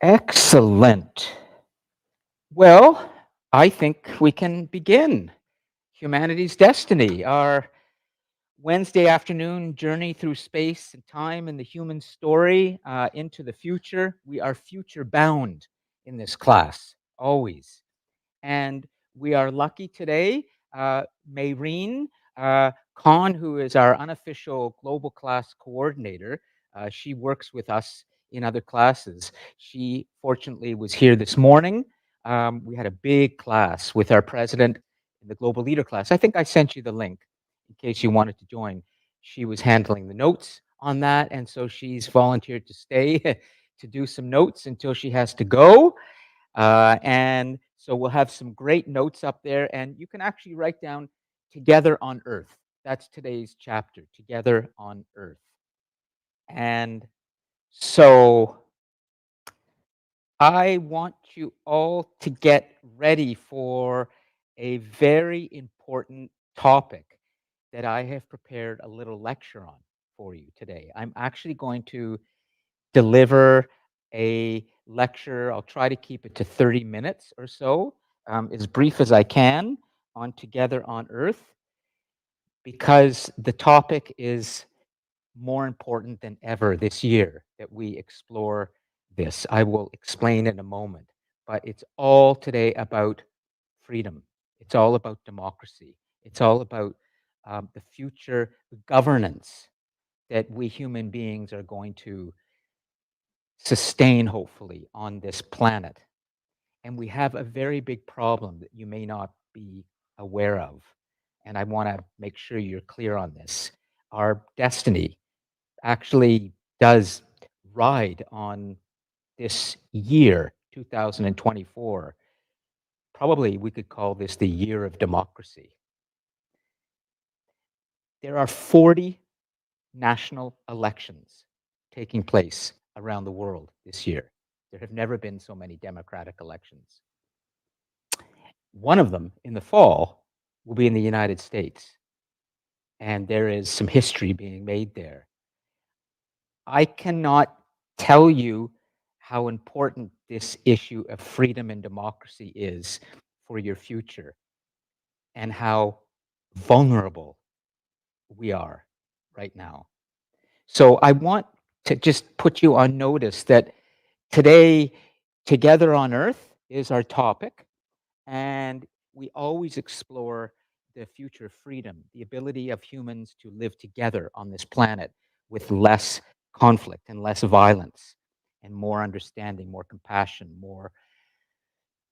Excellent. Well, I think we can begin. Humanity's Destiny, our Wednesday afternoon journey through space and time and the human story into the future. We are future bound in this class, always. And we are lucky today. Mayreen Khan, who is our unofficial global class coordinator, she works with us in other classes. She fortunately was here this morning. We had a big class with our president in the global leader class. I think I sent you the link in case you wanted to join. She was handling the notes on that, and so she's volunteered to stay to do some notes until she has to go. And so we'll have some great notes up there, and you can actually write down Together on Earth. That's today's chapter, Together on Earth. And so I want you all to get ready for a very important topic that I have prepared a little lecture on for you today. I'm actually going to deliver a lecture. I'll try to keep it to 30 minutes or so, as brief as I can, on Together on Earth, because the topic is more important than ever this year that we explore this. I will explain in a moment, but it's all today about freedom. It's all about democracy. It's all about the future governance that we human beings are going to sustain, hopefully, on this planet. And we have a very big problem that you may not be aware of. And I want to make sure you're clear on this. Our destiny actually does ride on this year, 2024. Probably we could call this the year of democracy. There are 40 national elections taking place around the world this year. There have never been so many democratic elections. One of them in the fall will be in the United States, and there is some history being made there. I cannot tell you how important this issue of freedom and democracy is for your future and how vulnerable we are right now. So I want to just put you on notice that today, Together on Earth is our topic, and we always explore the future of freedom, the ability of humans to live together on this planet with less conflict and less violence and more understanding, more compassion, more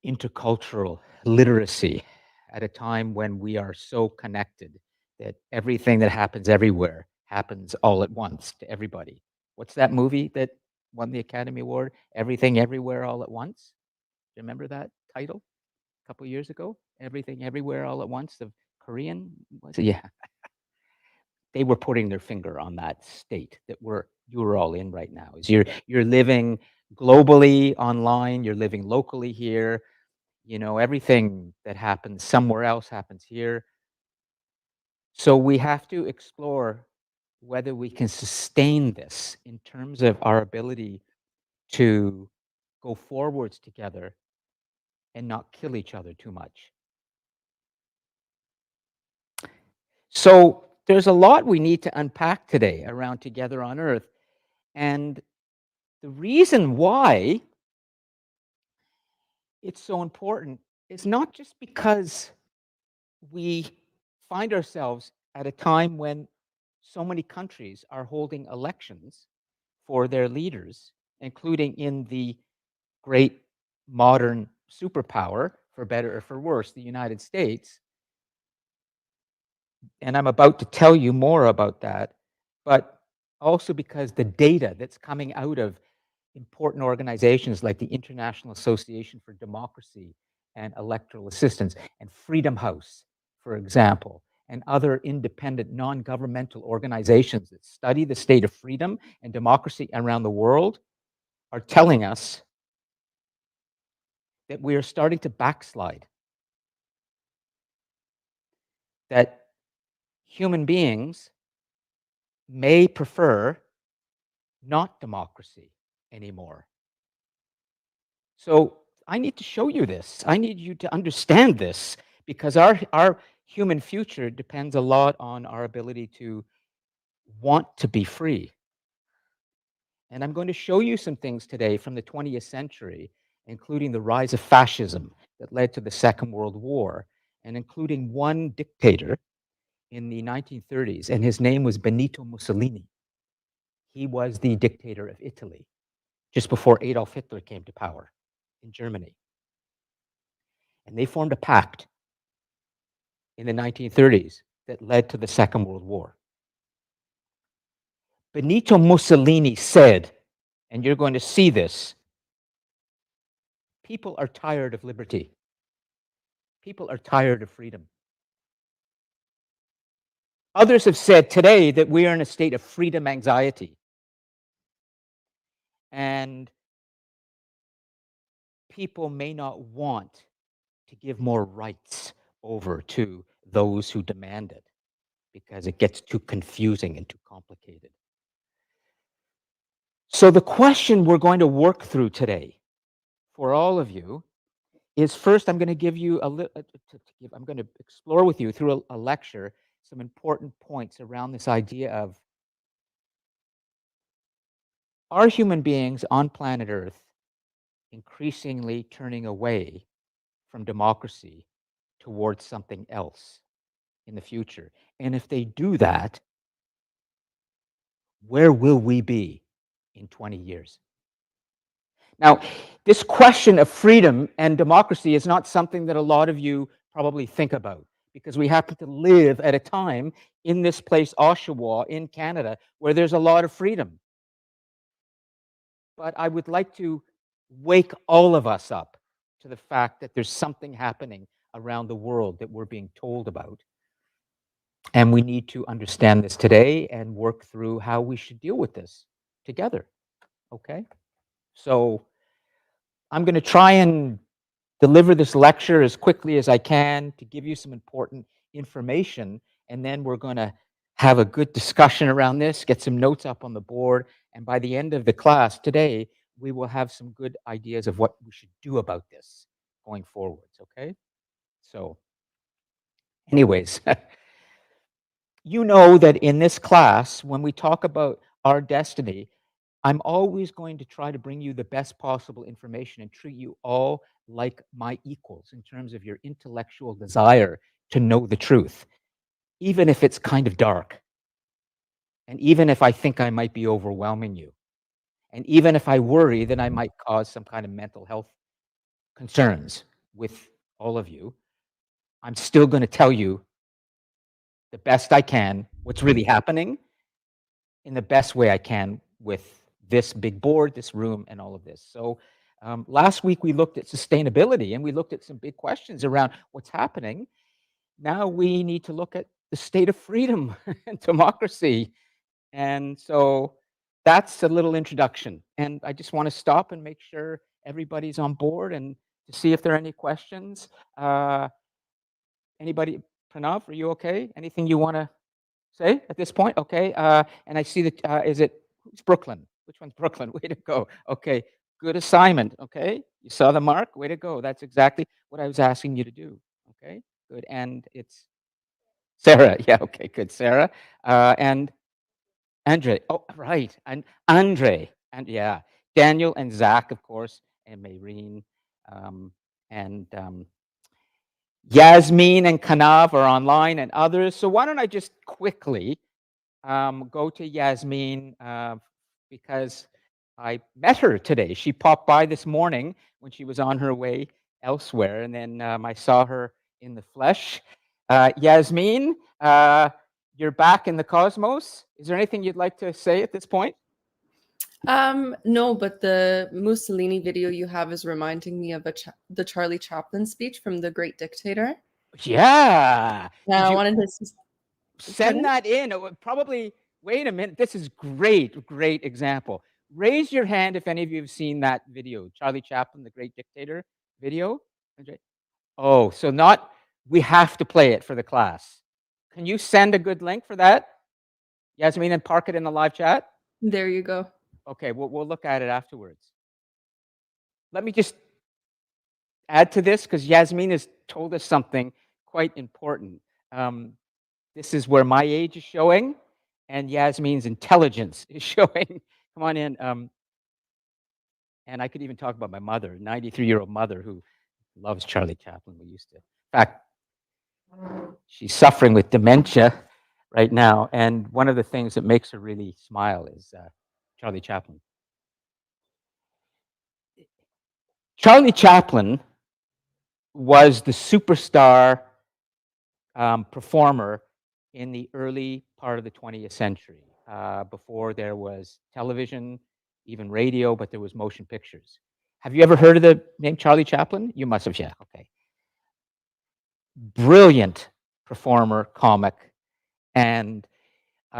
intercultural literacy at a time when we are so connected that everything that happens everywhere happens all at once to everybody. What's that movie that won the Academy Award? Everything Everywhere All at Once? Do you remember that title a couple years ago? Everything Everywhere All at Once, the Korean, was it? Yeah. They were putting their finger on that state that you're all in right now. Is you're living globally online, you're living locally here, everything that happens somewhere else happens here. So we have to explore whether we can sustain this in terms of our ability to go forwards together and not kill each other too much. So there's a lot we need to unpack today around Together on Earth. And the reason why it's so important is not just because we find ourselves at a time when so many countries are holding elections for their leaders, including in the great modern superpower, for better or for worse, the United States. And I'm about to tell you more about that, but also because the data that's coming out of important organizations like the International Association for Democracy and Electoral Assistance and Freedom House, for example, and other independent non-governmental organizations that study the state of freedom and democracy around the world are telling us that we are starting to backslide, that human beings may prefer not democracy anymore. So I need to show you this. I need you to understand this because our human future depends a lot on our ability to want to be free. And I'm going to show you some things today from the 20th century, including the rise of fascism that led to the Second World War, and including one dictator in the 1930s, and his name was Benito Mussolini. He was the dictator of Italy just before Adolf Hitler came to power in Germany. And they formed a pact in the 1930s that led to the Second World War. Benito Mussolini said, and you're going to see this, people are tired of liberty. People are tired of freedom. Others have said today that we are in a state of freedom anxiety. And people may not want to give more rights over to those who demand it because it gets too confusing and too complicated. So, the question we're going to work through today for all of you is first, I'm going to give you a little, I'm going to explore with you through a lecture some important points around this idea of, are human beings on planet Earth increasingly turning away from democracy towards something else in the future? And if they do that, where will we be in 20 years? Now, this question of freedom and democracy is not something that a lot of you probably think about because we happen to live at a time in this place, Oshawa, in Canada, where there's a lot of freedom. But I would like to wake all of us up to the fact that there's something happening around the world that we're being told about. And we need to understand this today and work through how we should deal with this together. Okay? So I'm going to try and deliver this lecture as quickly as I can to give you some important information. And then we're going to have a good discussion around this, get some notes up on the board. And by the end of the class today, we will have some good ideas of what we should do about this going forwards. Okay? So, anyways, you know that in this class, when we talk about our destiny, I'm always going to try to bring you the best possible information and treat you all like my equals in terms of your intellectual desire to know the truth, even if it's kind of dark, and even if I think I might be overwhelming you, and even if I worry that I might cause some kind of mental health concerns with all of you, I'm still going to tell you the best I can what's really happening in the best way I can with this big board, this room, and all of this. So last week we looked at sustainability and we looked at some big questions around what's happening. Now we need to look at the state of freedom and democracy. And so that's a little introduction. And I just want to stop and make sure everybody's on board and to see if there are any questions. Anybody, Pranav, are you okay? Anything you want to say at this point? Okay. And I see that, is it, who's Brooklyn? Which one's Brooklyn? Way to go. Okay. Good assignment. Okay. You saw the mark. Way to go. That's exactly what I was asking you to do. Okay. Good. And it's Sarah. Yeah. Okay. Good. Sarah. And Andre. Oh, right. And Andre. And yeah. Daniel and Zach, of course, and Maureen. And Yasmin and Kanav are online and others. So why don't I just quickly go to Yasmin because I met her today. She popped by this morning when she was on her way elsewhere, and then I saw her in the flesh. Yasmin, you're back in the cosmos. Is there anything you'd like to say at this point? No, but the Mussolini video you have is reminding me of the Charlie Chaplin speech from The Great Dictator. Yeah. Yeah, Did I you wanted to send pardon? that in? It would probably, wait a minute. This is great, great example. Raise your hand if any of you have seen that video, Charlie Chaplin, The Great Dictator video. Okay. Oh, so not, we have to play it for the class. Can you send a good link for that, Yasmin, and park it in the live chat? There you go. Okay, we'll look at it afterwards. Let me just add to this because Yasmin has told us something quite important. Um, this is where my age is showing, and Yasmin's intelligence is showing. Come on in. And I could even talk about my mother, 93-year-old mother who loves Charlie Chaplin. We used to. In fact, she's suffering with dementia right now, and one of the things that makes her really smile is Charlie Chaplin. Charlie Chaplin was the superstar performer in the early part of the 20th century, before there was television, even radio, but there was motion pictures. Have you ever heard of the name Charlie Chaplin? You must have, yeah. Okay. Brilliant performer, comic, and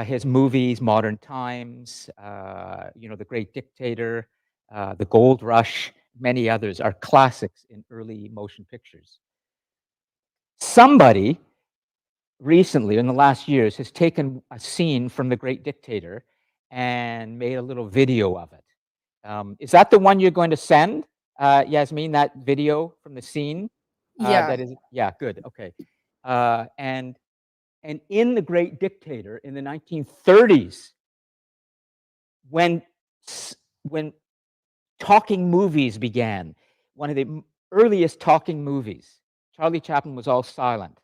his movies, Modern Times, The Great Dictator, The Gold Rush, many others are classics in early motion pictures. Somebody recently, in the last years, has taken a scene from The Great Dictator and made a little video of it. Is that the one you're going to send, Yasmin? That video from the scene? Yeah. That is, yeah, good. Okay. Uh, and and in The Great Dictator in the 1930s, when when talking movies began, one of the earliest talking movies, Charlie Chaplin was all silent.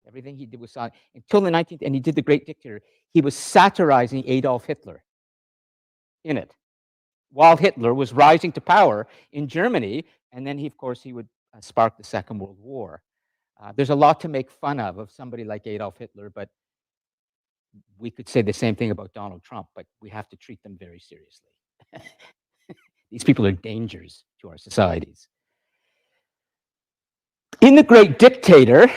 Everything he did was silent until the 19th, and he did The Great Dictator. He was satirizing Adolf Hitler in it, while Hitler was rising to power in Germany, and then of course, he would spark the Second World War. There's a lot to make fun of somebody like Adolf Hitler, but we could say the same thing about Donald Trump, but we have to treat them very seriously. These people are dangers to our societies. In The Great Dictator,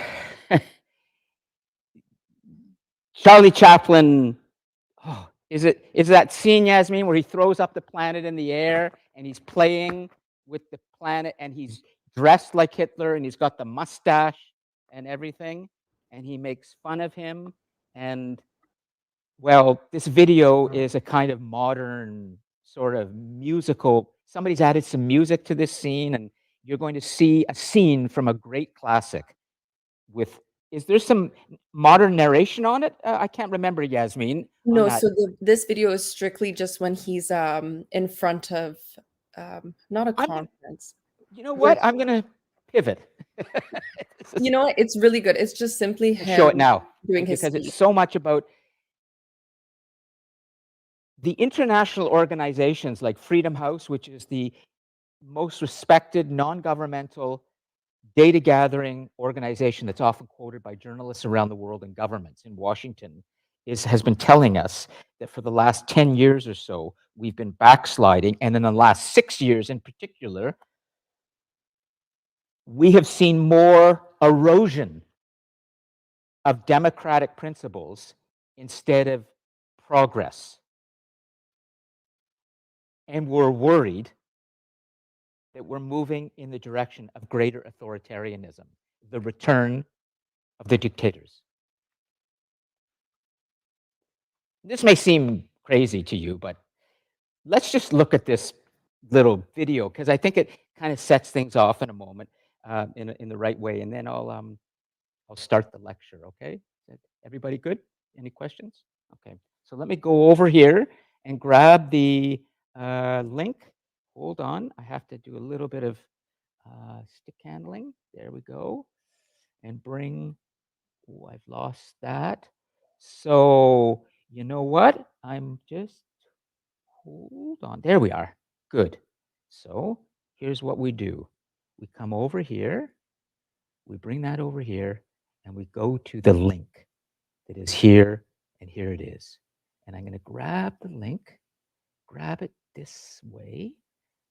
Charlie Chaplin, is that scene, Yasmin, where he throws up the planet in the air and he's playing with the planet and he's dressed like Hitler and he's got the mustache and everything, and he makes fun of him. And well, this video is a kind of modern sort of musical. Somebody's added some music to this scene, and you're going to see a scene from a great classic with. Is there some modern narration on it? I can't remember, Yasmin, on No, that. so this video is strictly just when he's in front of not a I'm gonna, conference. you know Where what? I'm gonna pivot. you know what? It's really good. It's just simply Show it him now doing his because it's speech. so much about the international organizations like Freedom House, which is the most respected non-governmental data gathering organization that's often quoted by journalists around the world and governments in Washington, has been telling us that for the last 10 years or so, we've been backsliding. And in the last 6 years in particular, we have seen more erosion of democratic principles instead of progress. And we're worried that we're moving in the direction of greater authoritarianism, the return of the dictators. This may seem crazy to you, but let's just look at this little video because I think it kind of sets things off in a moment, in the right way, and then I'll start the lecture. Okay, everybody good? Any questions? Okay, so let me go over here and grab the link. Hold on, I have to do a little bit of stick handling. There we go, and bring. Oh, I've lost that. So you know what? I'm just hold on. There we are. Good. So here's what we do. We come over here, we bring that over here, and we go to the link that is here, and here it is. And I'm going to grab the link, grab it this way,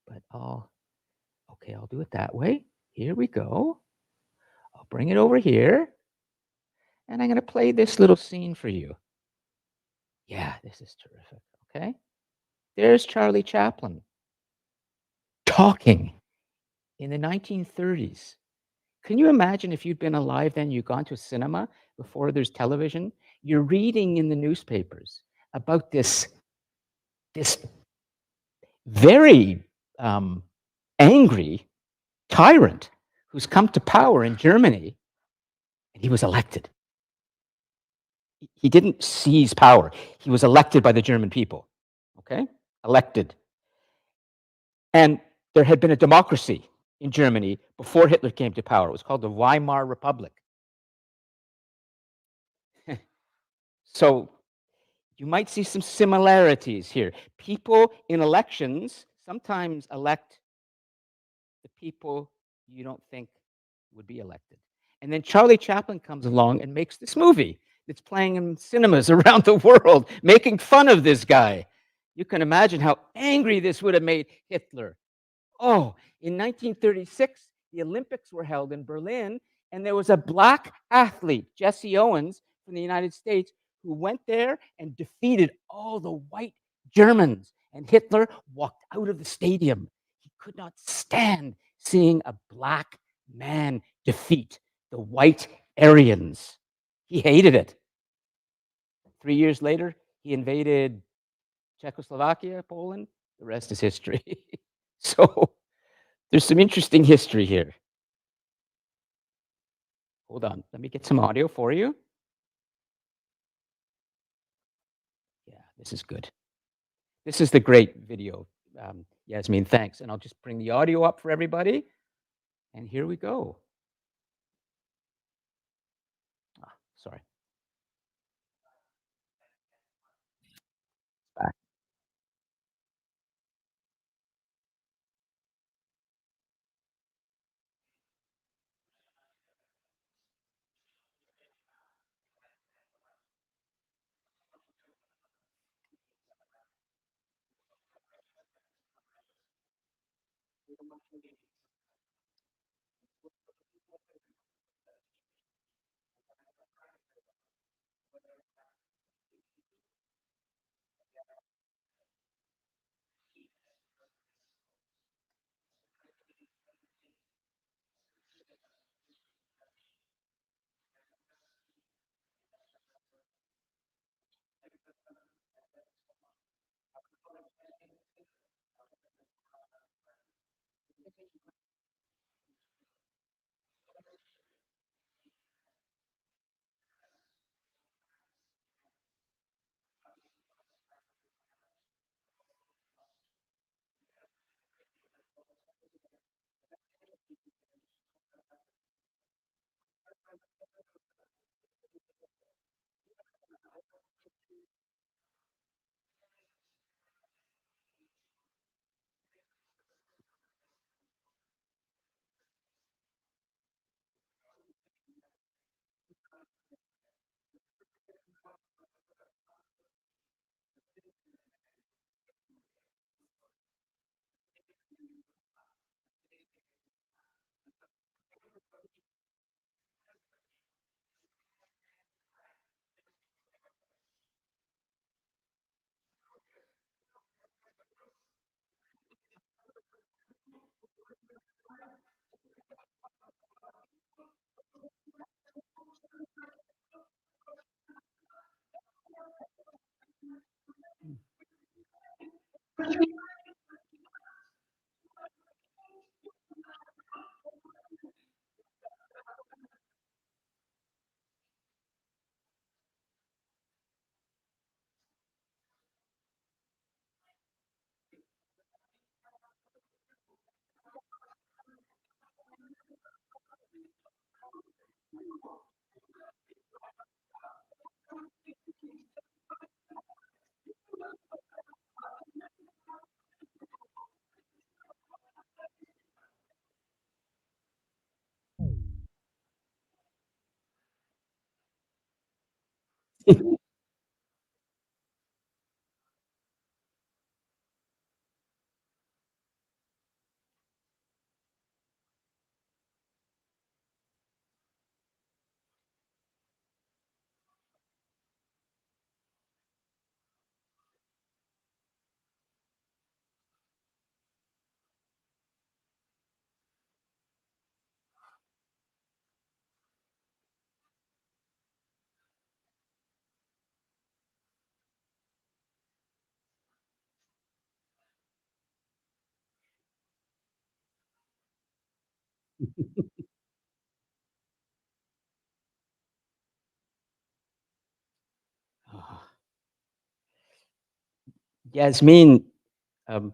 but I'll do it that way. Here we go. I'll bring it over here, and I'm going to play this little scene for you. Yeah, this is terrific. Okay. There's Charlie Chaplin talking in the 1930s. Can you imagine if you'd been alive then, you'd gone to a cinema before there's television? You're reading in the newspapers about this very angry tyrant who's come to power in Germany, and he was elected. He didn't seize power. He was elected by the German people. Okay? Elected. And there had been a democracy in Germany before Hitler came to power. It was called the Weimar Republic. So you might see some similarities here. People in elections sometimes elect the people you don't think would be elected. And then Charlie Chaplin comes along and makes this movie that's playing in cinemas around the world, making fun of this guy. You can imagine how angry this would have made Hitler. Oh, in 1936, the Olympics were held in Berlin, and there was a black athlete, Jesse Owens from the United States, who went there and defeated all the white Germans. And Hitler walked out of the stadium. He could not stand seeing a black man defeat the white Aryans. He hated it. 3 years later, he invaded Czechoslovakia, Poland. The rest is history. So there's some interesting history here. Hold on. Let me get some audio for you. Yeah, this is good. This is the great video, Yasmin. Thanks. And I'll just bring the audio up for everybody. And here we go. Sorry. Back. Yasmin, um,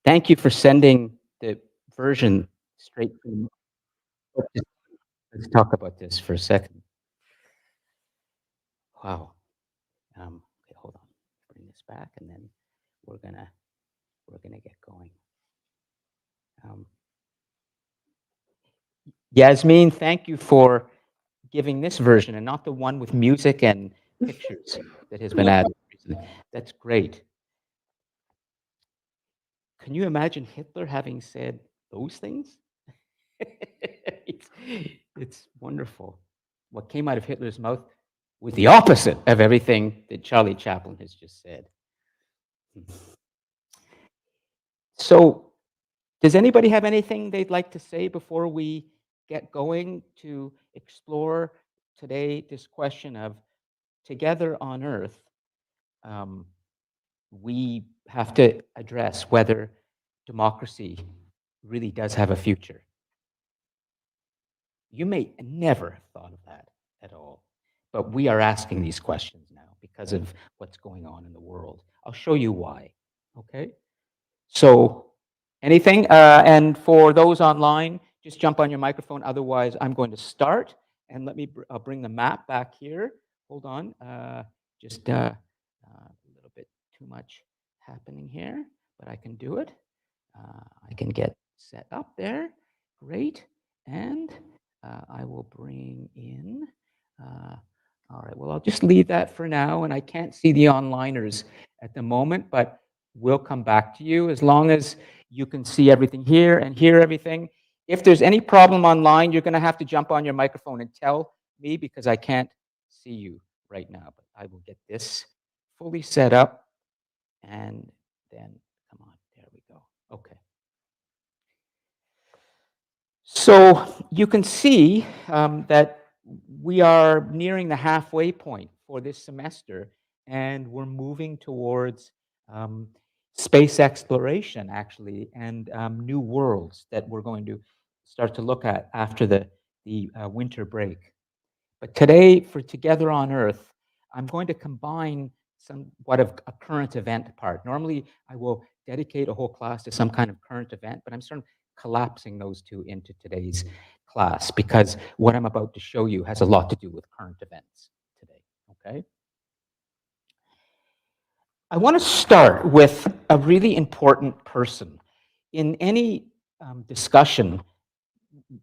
thank you for sending the version straight from. Let's talk about this for a second. Wow. Okay, hold on. Bring this back, and then we're gonna we're gonna get going. Um, Yasmin, thank you for giving this version and not the one with music and pictures that has been No. added recently. That's great. Can you imagine Hitler having said those things? it's, it's wonderful. What came out of Hitler's mouth was the opposite of everything that Charlie Chaplin has just said. So, does anybody have anything they'd like to say before we get going to explore today this question of together on Earth? Um, we have to address whether democracy really does have a future. You may never have thought of that at all, but we are asking these questions now because of what's going on in the world. I'll show you why. Okay? So, anything? And for those online, just jump on your microphone. Otherwise, I'm going to start. And let me I'll bring the map back here. Hold on. Just a little bit too much happening here, but I can do it. I can get set up there. Great. And I will bring in. Uh, all right. Well, I'll just leave that for now. And I can't see the onliners at the moment, but we'll come back to you as long as you can see everything here and hear everything. If there's any problem online, you're going to have to jump on your microphone and tell me because I can't see you right now. But I will get this fully set up and then, come on, there we go. Okay. So you can see that we are nearing the halfway point for this semester, and we're moving towards um, space exploration, actually, and new worlds that we're going to start to look at after the winter break. But today, for Together on Earth, I'm going to combine somewhat of a current event part. Normally, I will dedicate a whole class to some kind of current event, but I'm sort of collapsing those two into today's class because what I'm about to show you has a lot to do with current events today. Okay? I want to start with a really important person. In any discussion,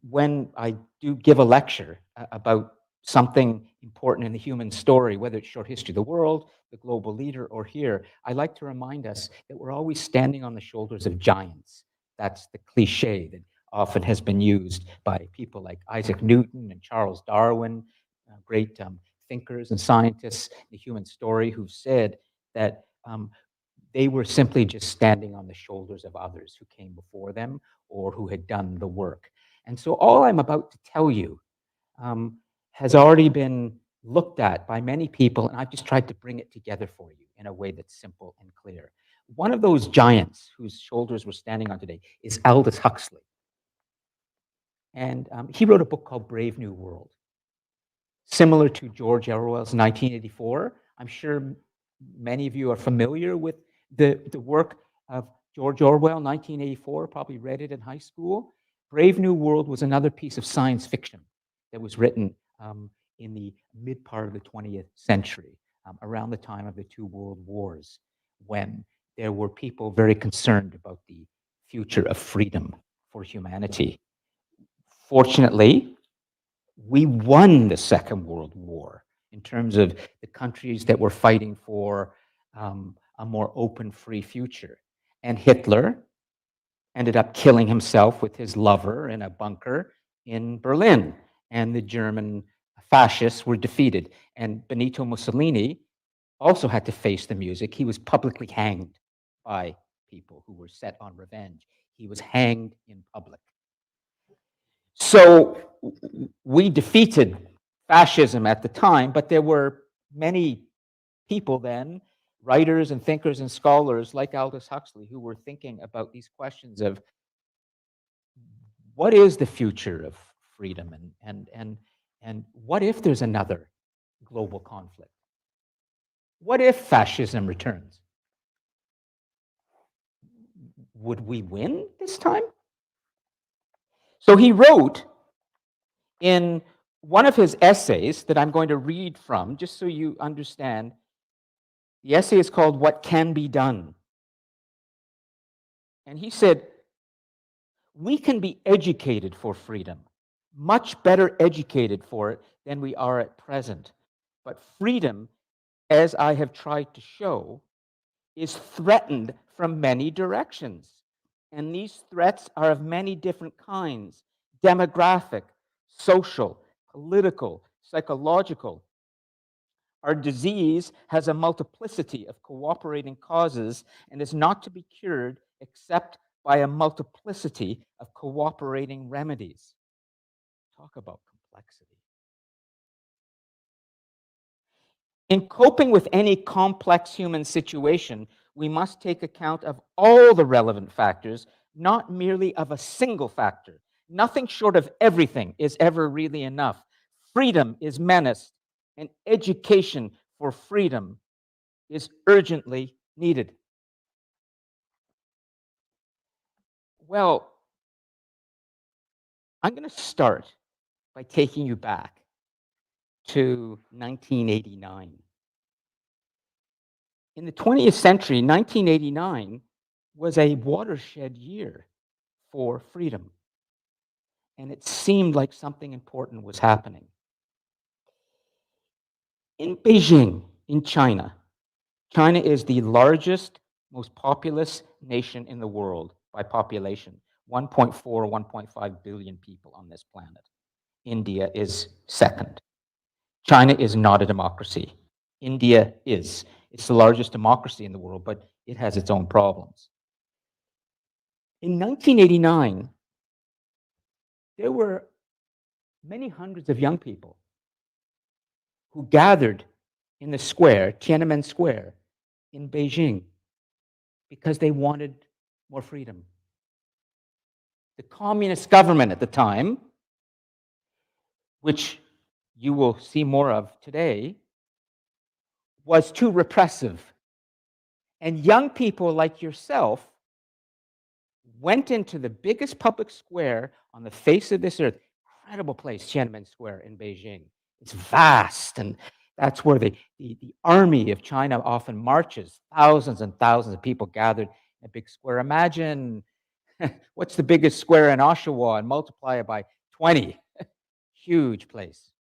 when I do give a lecture about something important in the human story, whether it's short history of the world, the global leader, or here, I like to remind us that we're always standing on the shoulders of giants. That's the cliche that often has been used by people like Isaac Newton and Charles Darwin, great thinkers and scientists in the human story who've said that they were simply just standing on the shoulders of others who came before them or who had done the work. And so all I'm about to tell you um, has already been looked at by many people, and I've just tried to bring it together for you in a way that's simple and clear. One of those giants whose shoulders we're standing on today is Aldous Huxley. And he wrote a book called Brave New World, similar to George Orwell's 1984. I'm sure many of you are familiar with the work of George Orwell, 1984, probably read it in high school. Brave New World was another piece of science fiction that was written in the mid part of the 20th century, around the time of the two world wars, when there were people very concerned about the future of freedom for humanity. Fortunately, we won the Second World War in terms of the countries that were fighting for a more open, free future. And Hitler ended up killing himself with his lover in a bunker in Berlin. And the German fascists were defeated. And Benito Mussolini also had to face the music. He was publicly hanged by people who were set on revenge. He was hanged in public. So we defeated fascism at the time, but there were many people then, writers and thinkers and scholars like Aldous Huxley, who were thinking about these questions of what is the future of freedom and what if there's another global conflict? What if fascism returns? Would we win this time? So he wrote in one of his essays that I'm going to read from, just so you understand. The essay is called What Can Be Done. And he said, we can be educated for freedom, much better educated for it than we are at present. But freedom, as I have tried to show, is threatened from many directions. And these threats are of many different kinds: demographic, social, political, psychological. Our disease has a multiplicity of cooperating causes and is not to be cured except by a multiplicity of cooperating remedies. Talk about complexity. In coping with any complex human situation, we must take account of all the relevant factors, not merely of a single factor. Nothing short of everything is ever really enough. Freedom is menaced, and education for freedom is urgently needed. Well, I'm going to start by taking you back to 1989. In the 20th century, 1989 was a watershed year for freedom, and it seemed like something important was happening. In Beijing, in China, China is the largest, most populous nation in the world by population, 1.4, 1.5 billion people on this planet. India is second. China is not a democracy. India is. It's the largest democracy in the world, but it has its own problems. In 1989, there were many hundreds of young people who gathered in the square, Tiananmen Square, in Beijing, because they wanted more freedom. The communist government at the time, which you will see more of today, was too repressive. And young people like yourself went into the biggest public square on the face of this earth. Incredible place, Tiananmen Square in Beijing. It's vast, and that's where the army of China often marches. Thousands and thousands of people gathered in a big square. Imagine what's the biggest square in Oshawa and multiply it by 20. Huge place.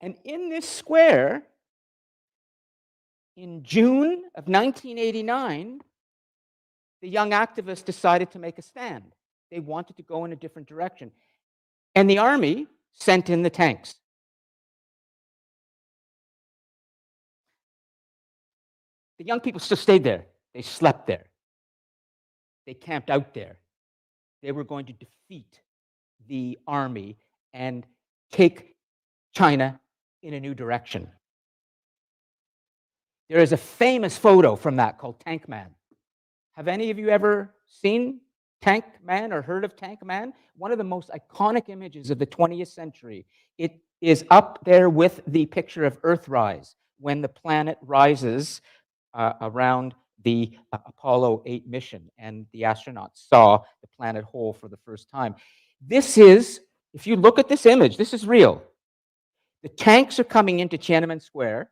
And in this square, in June of 1989, the young activists decided to make a stand. They wanted to go in a different direction. And the army sent in the tanks. The young people still stayed there. They slept there. They camped out there. They were going to defeat the army and take China in a new direction. There is a famous photo from that called Tank Man. Have any of you ever seen Tank Man or heard of Tank Man? One of the most iconic images of the 20th century. It is up there with the picture of Earthrise, when the planet rises around the Apollo 8 mission and the astronauts saw the planet whole for the first time. This is, if you look at this image, this is real. The tanks are coming into Tiananmen Square,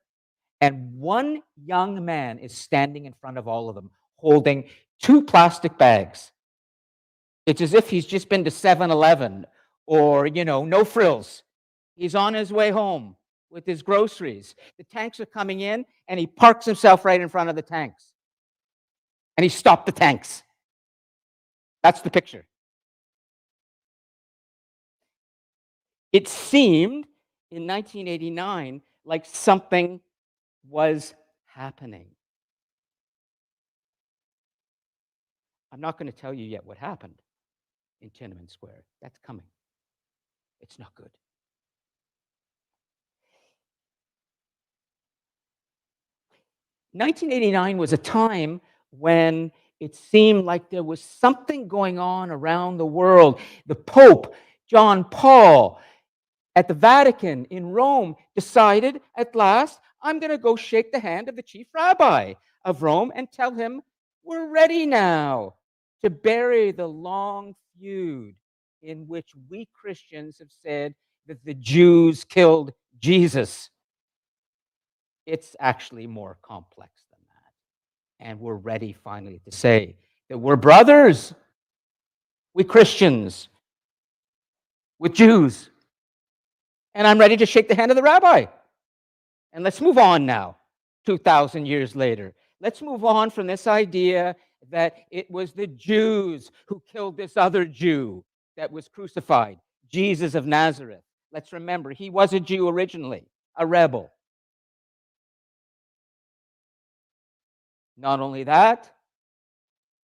and one young man is standing in front of all of them, holding two plastic bags. It's as if he's just been to 7-Eleven or, no frills. He's on his way home with his groceries. The tanks are coming in, and he parks himself right in front of the tanks. And he stopped the tanks. That's the picture. It seemed in 1989 like something was happening. I'm not going to tell you yet what happened in Tiananmen Square. That's coming. It's not good. "1989 was a time when it seemed like there was something going on around the world. The Pope, John Paul, at the Vatican in Rome, decided at last, I'm going to go shake the hand of the chief rabbi of Rome and tell him We're ready now to bury the long feud in which we Christians have said that the Jews killed Jesus. It's actually more complex than that. And we're ready finally to say that we're brothers, we Christians, with Jews. And I'm ready to shake the hand of the rabbi. And let's move on now, 2,000 years later. Let's move on from this idea that it was the Jews who killed this other Jew that was crucified, Jesus of Nazareth. Let's remember, he was a Jew originally, a rebel. Not only that,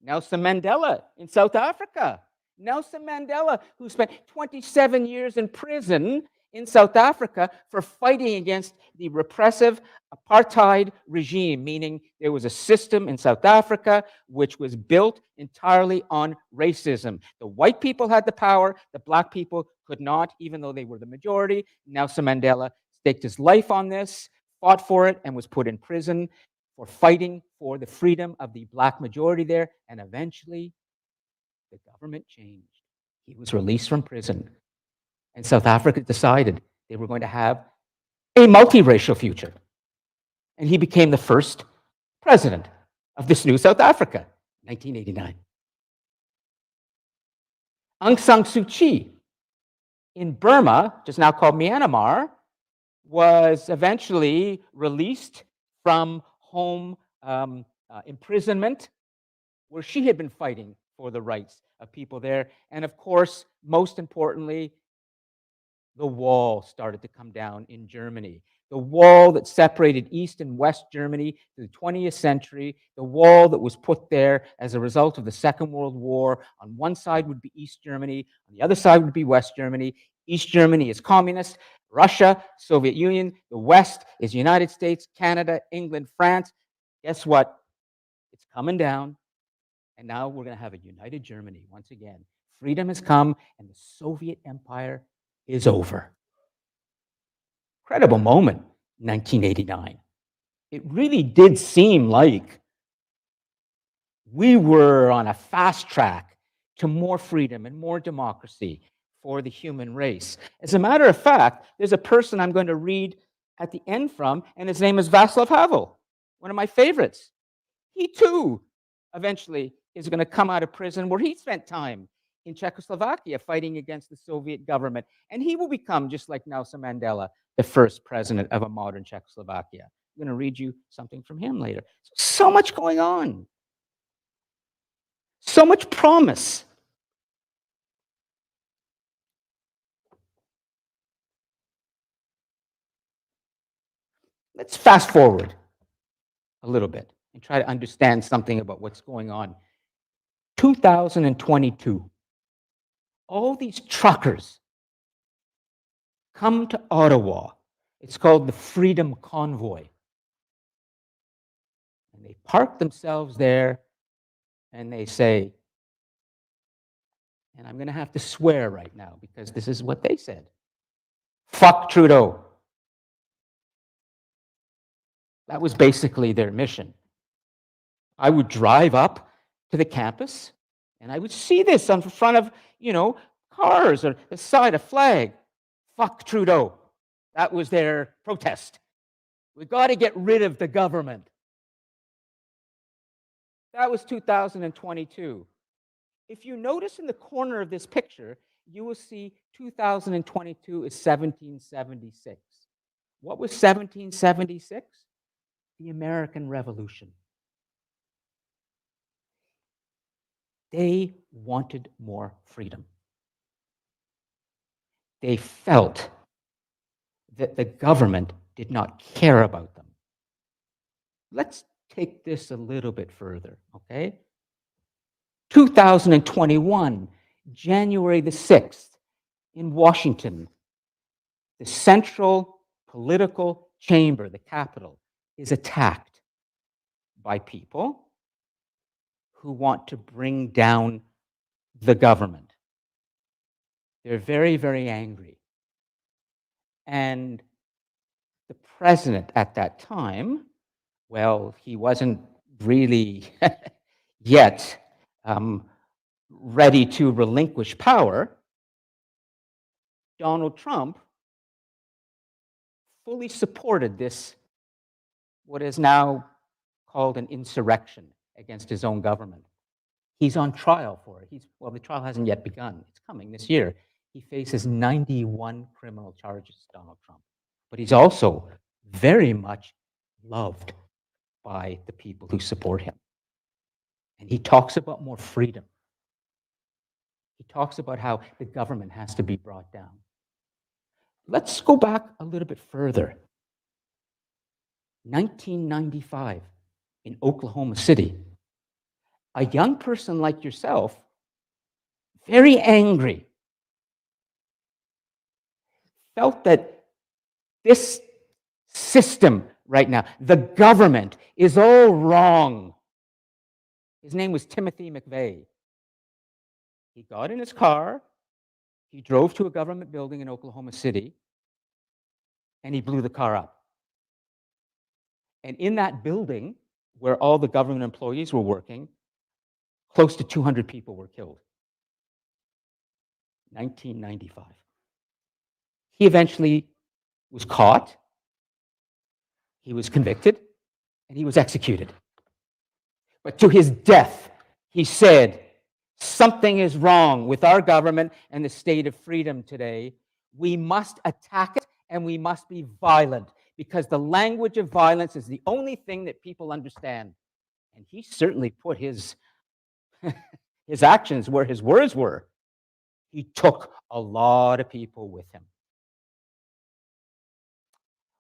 Nelson Mandela in South Africa. Nelson Mandela, who spent 27 years in prison in South Africa for fighting against the repressive apartheid regime, meaning there was a system in South Africa which was built entirely on racism. The white people had the power, the black people could not, even though they were the majority. Nelson Mandela staked his life on this, fought for it, and was put in prison for fighting for the freedom of the black majority there. And eventually, the government changed. He was released from prison. And South Africa decided they were going to have a multiracial future. And he became the first president of this new South Africa, 1989. Aung San Suu Kyi in Burma, just now called Myanmar, was eventually released from home imprisonment, where she had been fighting for the rights of people there. And of course, most importantly, the wall started to come down in Germany. The wall that separated East and West Germany through the 20th century, the wall that was put there as a result of the Second World War. On one side would be East Germany, on the other side would be West Germany. East Germany is communist, Russia, Soviet Union. The West is United States, Canada, England, France. Guess what? It's coming down. And now we're going to have a united Germany once again. Freedom has come, and the Soviet Empire is over. Incredible moment, 1989. It really did seem like we were on a fast track to more freedom and more democracy for the human race. As a matter of fact, there's a person I'm going to read at the end from, and his name is Václav Havel, one of my favorites. He too eventually is going to come out of prison where he spent time in Czechoslovakia fighting against the Soviet government. And he will become, just like Nelson Mandela, the first president of a modern Czechoslovakia. I'm going to read you something from him later. So much going on, so much promise. Let's fast forward a little bit and try to understand something about what's going on. 2022, all these truckers come to Ottawa. It's called the Freedom Convoy. And they park themselves there and they say, and I'm going to have to swear right now because this is what they said: fuck Trudeau. That was basically their mission. I would drive up to the campus and I would see this on front of, cars or the side, a flag. Fuck Trudeau. That was their protest. We got to get rid of the government. That was 2022. If you notice in the corner of this picture, you will see 2022 is 1776. What was 1776? The American Revolution. They wanted more freedom. They felt that the government did not care about them. Let's take this a little bit further, okay? 2021, January the 6th, in Washington, the central political chamber, the Capitol, is attacked by people who want to bring down the government. They're very, very angry. And the president at that time, well, he wasn't really, yet ready to relinquish power, Donald Trump fully supported this, what is now called an insurrection against his own government. He's on trial for it. Well, the trial hasn't yet begun. It's coming this year. He faces 91 criminal charges, Donald Trump. But he's also very much loved by the people who support him. And he talks about more freedom. He talks about how the government has to be brought down. Let's go back a little bit further. 1995 in Oklahoma City, a young person like yourself, very angry, felt that this system right now, the government, is all wrong. His name was Timothy McVeigh. He got in his car, he drove to a government building in Oklahoma City, and he blew the car up. And in that building, where all the government employees were working, close to 200 people were killed. 1995. He eventually was caught, he was convicted, and he was executed. But to his death, he said, something is wrong with our government and the state of freedom today. We must attack it and we must be violent because the language of violence is the only thing that people understand. And he certainly put his actions where his words were. He took a lot of people with him.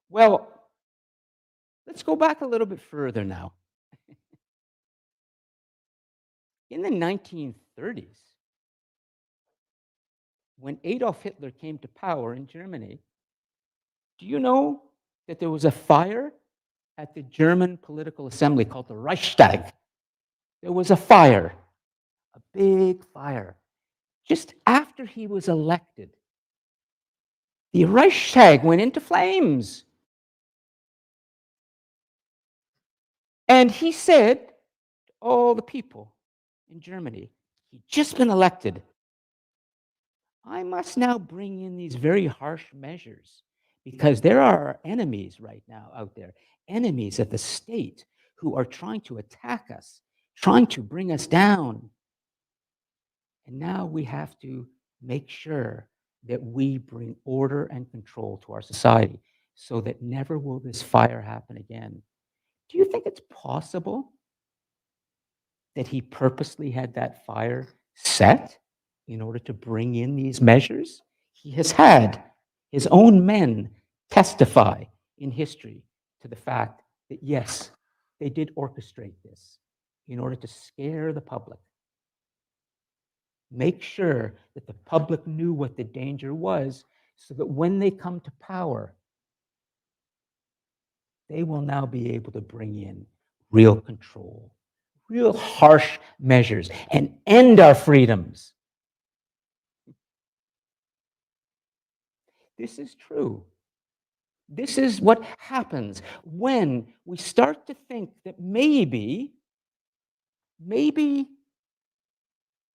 Well, let's go back a little bit further now. In the 1930s, when Adolf Hitler came to power in Germany, do you know that there was a fire at the German political assembly called the Reichstag? There was a fire, a big fire, just after he was elected. The Reichstag went into flames. And he said to all the people in Germany, he'd just been elected, I must now bring in these very harsh measures because there are enemies right now out there, enemies of the state who are trying to attack us, trying to bring us down. And now we have to make sure that we bring order and control to our society so that never will this fire happen again. Do you think it's possible that he purposely had that fire set in order to bring in these measures? He has had his own men testify in history to the fact that, yes, they did orchestrate this in order to scare the public. Make sure that the public knew what the danger was so that when they come to power, they will now be able to bring in real control, real harsh measures, and end our freedoms. This is true. This is what happens when we start to think that maybe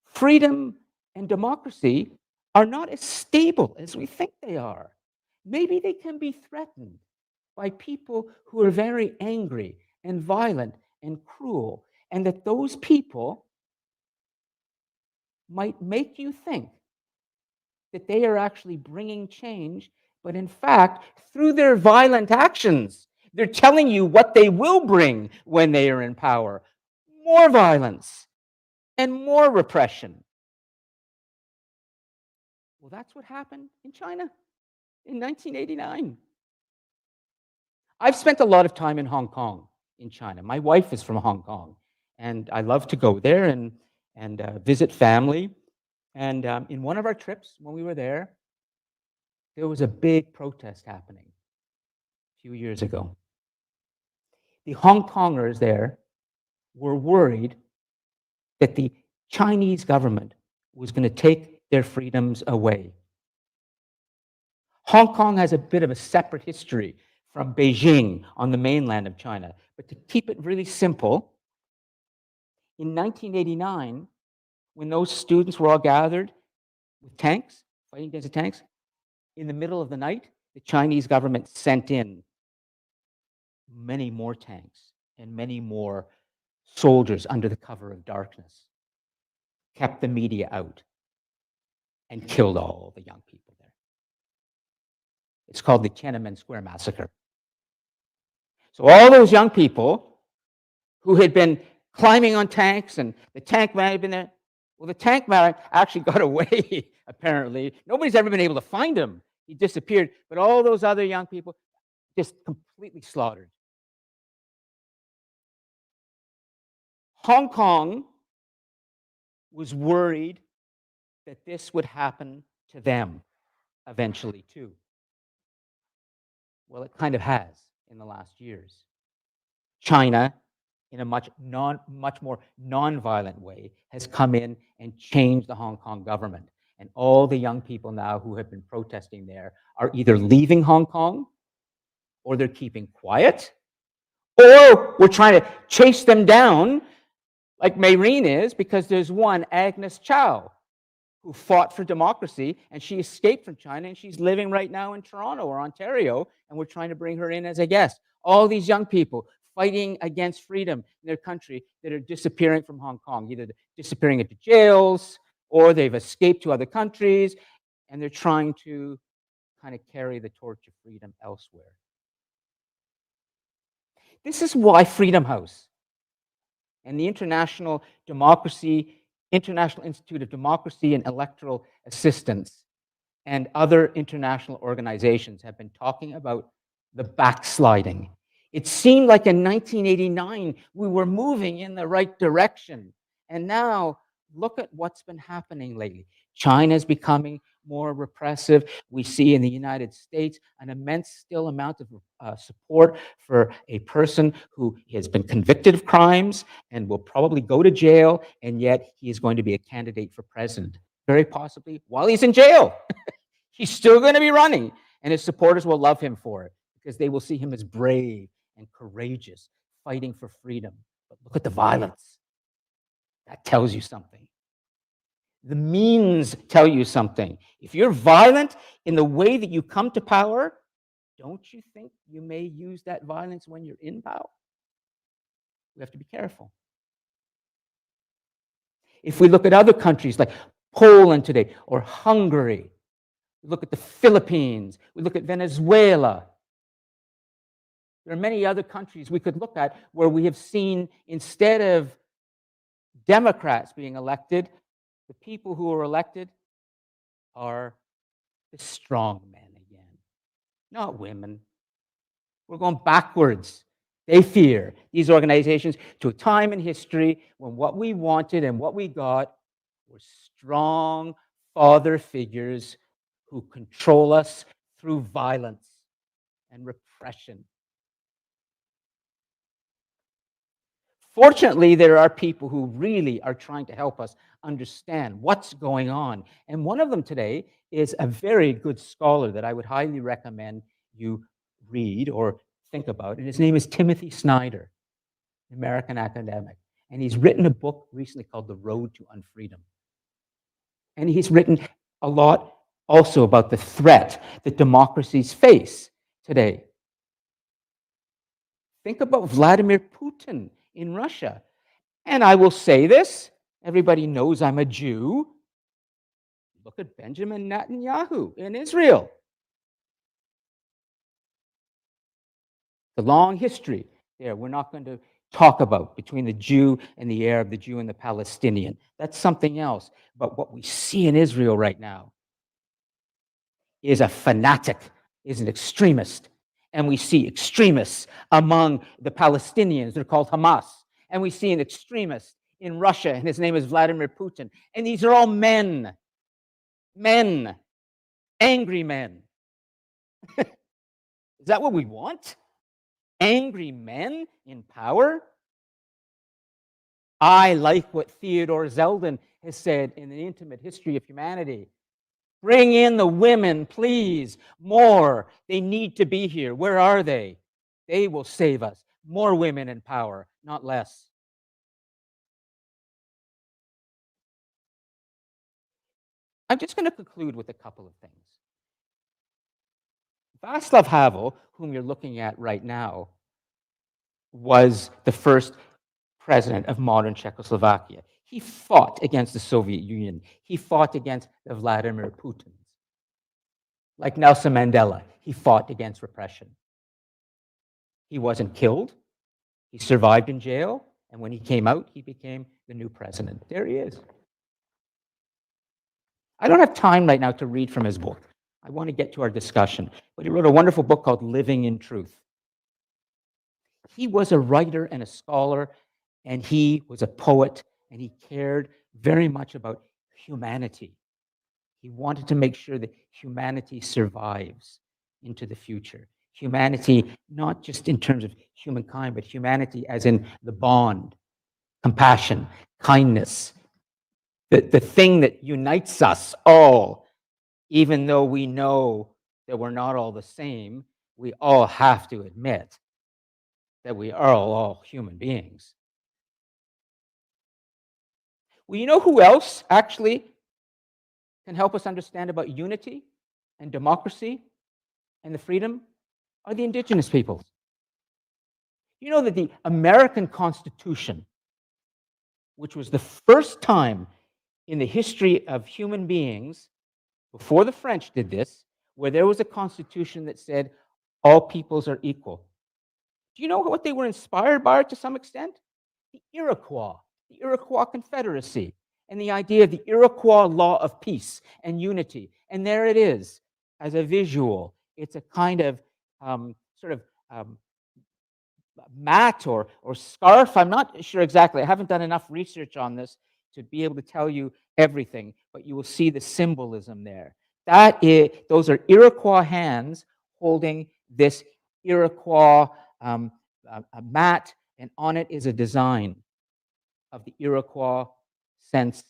freedom and democracy are not as stable as we think they are. Maybe they can be threatened by people who are very angry and violent and cruel, and that those people might make you think that they are actually bringing change, but in fact, through their violent actions, they're telling you what they will bring when they are in power: more violence and more repression. Well, that's what happened in China in 1989. I've spent a lot of time in Hong Kong, in China. My wife is from Hong Kong, and I love to go there and visit family. And in one of our trips, when we were there was a big protest happening a few years ago. The Hong Kongers there were worried that the Chinese government was going to take their freedoms away. Hong Kong has a bit of a separate history from Beijing on the mainland of China. But to keep it really simple, In 1989, when those students were all gathered with tanks, fighting against the tanks, in the middle of the night, the Chinese government sent in many more tanks and many more soldiers under the cover of darkness, kept the media out, and killed all the young people there. It's called the Tiananmen Square Massacre. So all those young people who had been climbing on tanks, and the tank man had been there. Well, the tank man actually got away, apparently. Nobody's ever been able to find him. He disappeared. But all those other young people just completely slaughtered. Hong Kong was worried that this would happen to them eventually, too. Well, it kind of has in the last years. China, in a much more nonviolent way, has come in and changed the Hong Kong government. And all the young people now who have been protesting there are either leaving Hong Kong, or they're keeping quiet, or we're trying to chase them down, like Mayreen is, because there's one, Agnes Chow, who fought for democracy, and she escaped from China, and she's living right now in Toronto or Ontario, and we're trying to bring her in as a guest. All these young people fighting against freedom in their country that are disappearing from Hong Kong, either disappearing into jails, or they've escaped to other countries, and they're trying to kind of carry the torch of freedom elsewhere. This is why Freedom House and the International Institute of Democracy and Electoral Assistance and other international organizations have been talking about the backsliding. It seemed like in 1989 we were moving in the right direction. And now look at what's been happening lately. China is becoming more repressive. We see in the United States an immense still amount of support for a person who has been convicted of crimes and will probably go to jail, and yet he is going to be a candidate for president, very possibly while he's in jail. He's still going to be running, and his supporters will love him for it because they will see him as brave and courageous, fighting for freedom. But look at the violence. That tells you something. The means tell you something. If you're violent in the way that you come to power, don't you think you may use that violence when you're in power? We have to be careful. If we look at other countries like Poland today or Hungary, we look at the Philippines, we look at Venezuela. There are many other countries we could look at where we have seen, instead of Democrats being elected, the people who are elected are the strong men again, not women. We're going backwards. They fear, these organizations, to a time in history when what we wanted and what we got were strong father figures who control us through violence and repression. Fortunately, there are people who really are trying to help us understand what's going on. And one of them today is a very good scholar that I would highly recommend you read or think about. And his name is Timothy Snyder, an American academic. And he's written a book recently called The Road to Unfreedom. And he's written a lot also about the threat that democracies face today. Think about Vladimir Putin in Russia. And I will say this, everybody knows I'm a Jew. Look at Benjamin Netanyahu in Israel. The long history there we're not going to talk about between the Jew and the Arab, the Jew and the Palestinian. That's something else. But what we see in Israel right now is a fanatic, is an extremist. And we see extremists among the Palestinians. They're called Hamas. And we see an extremist in Russia, and his name is Vladimir Putin. And these are all men. Men. Angry men. Is that what we want? Angry men in power? I like what Theodore Zeldin has said in The Intimate History of Humanity. Bring in the women, please. More. They need to be here. Where are they? They will save us. More women in power, not less. I'm just going to conclude with a couple of things. Václav Havel, whom you're looking at right now, was the first president of modern Czechoslovakia. He fought against the Soviet Union. He fought against the Vladimir Putins. Like Nelson Mandela, he fought against repression. He wasn't killed. He survived in jail. And when he came out, he became the new president. There he is. I don't have time right now to read from his book. I want to get to our discussion. But he wrote a wonderful book called Living in Truth. He was a writer and a scholar, and he was a poet, and he cared very much about humanity. He wanted to make sure that humanity survives into the future. Humanity, not just in terms of humankind, but humanity as in the bond, compassion, kindness, the thing that unites us all, even though we know that we're not all the same, we all have to admit that we are all human beings. Well, you know who else actually can help us understand about unity and democracy and the freedom? Are the indigenous peoples. You know that the American Constitution, which was the first time in the history of human beings, before the French did this, where there was a constitution that said all peoples are equal. Do you know what they were inspired by to some extent? The Iroquois Confederacy, and the idea of the Iroquois law of peace and unity. And there it is as a visual. It's a kind of sort of mat or scarf. I'm not sure exactly. I haven't done enough research on this to be able to tell you everything, but you will see the symbolism there. Those are Iroquois hands holding this Iroquois a mat, and on it is a design of the Iroquois sense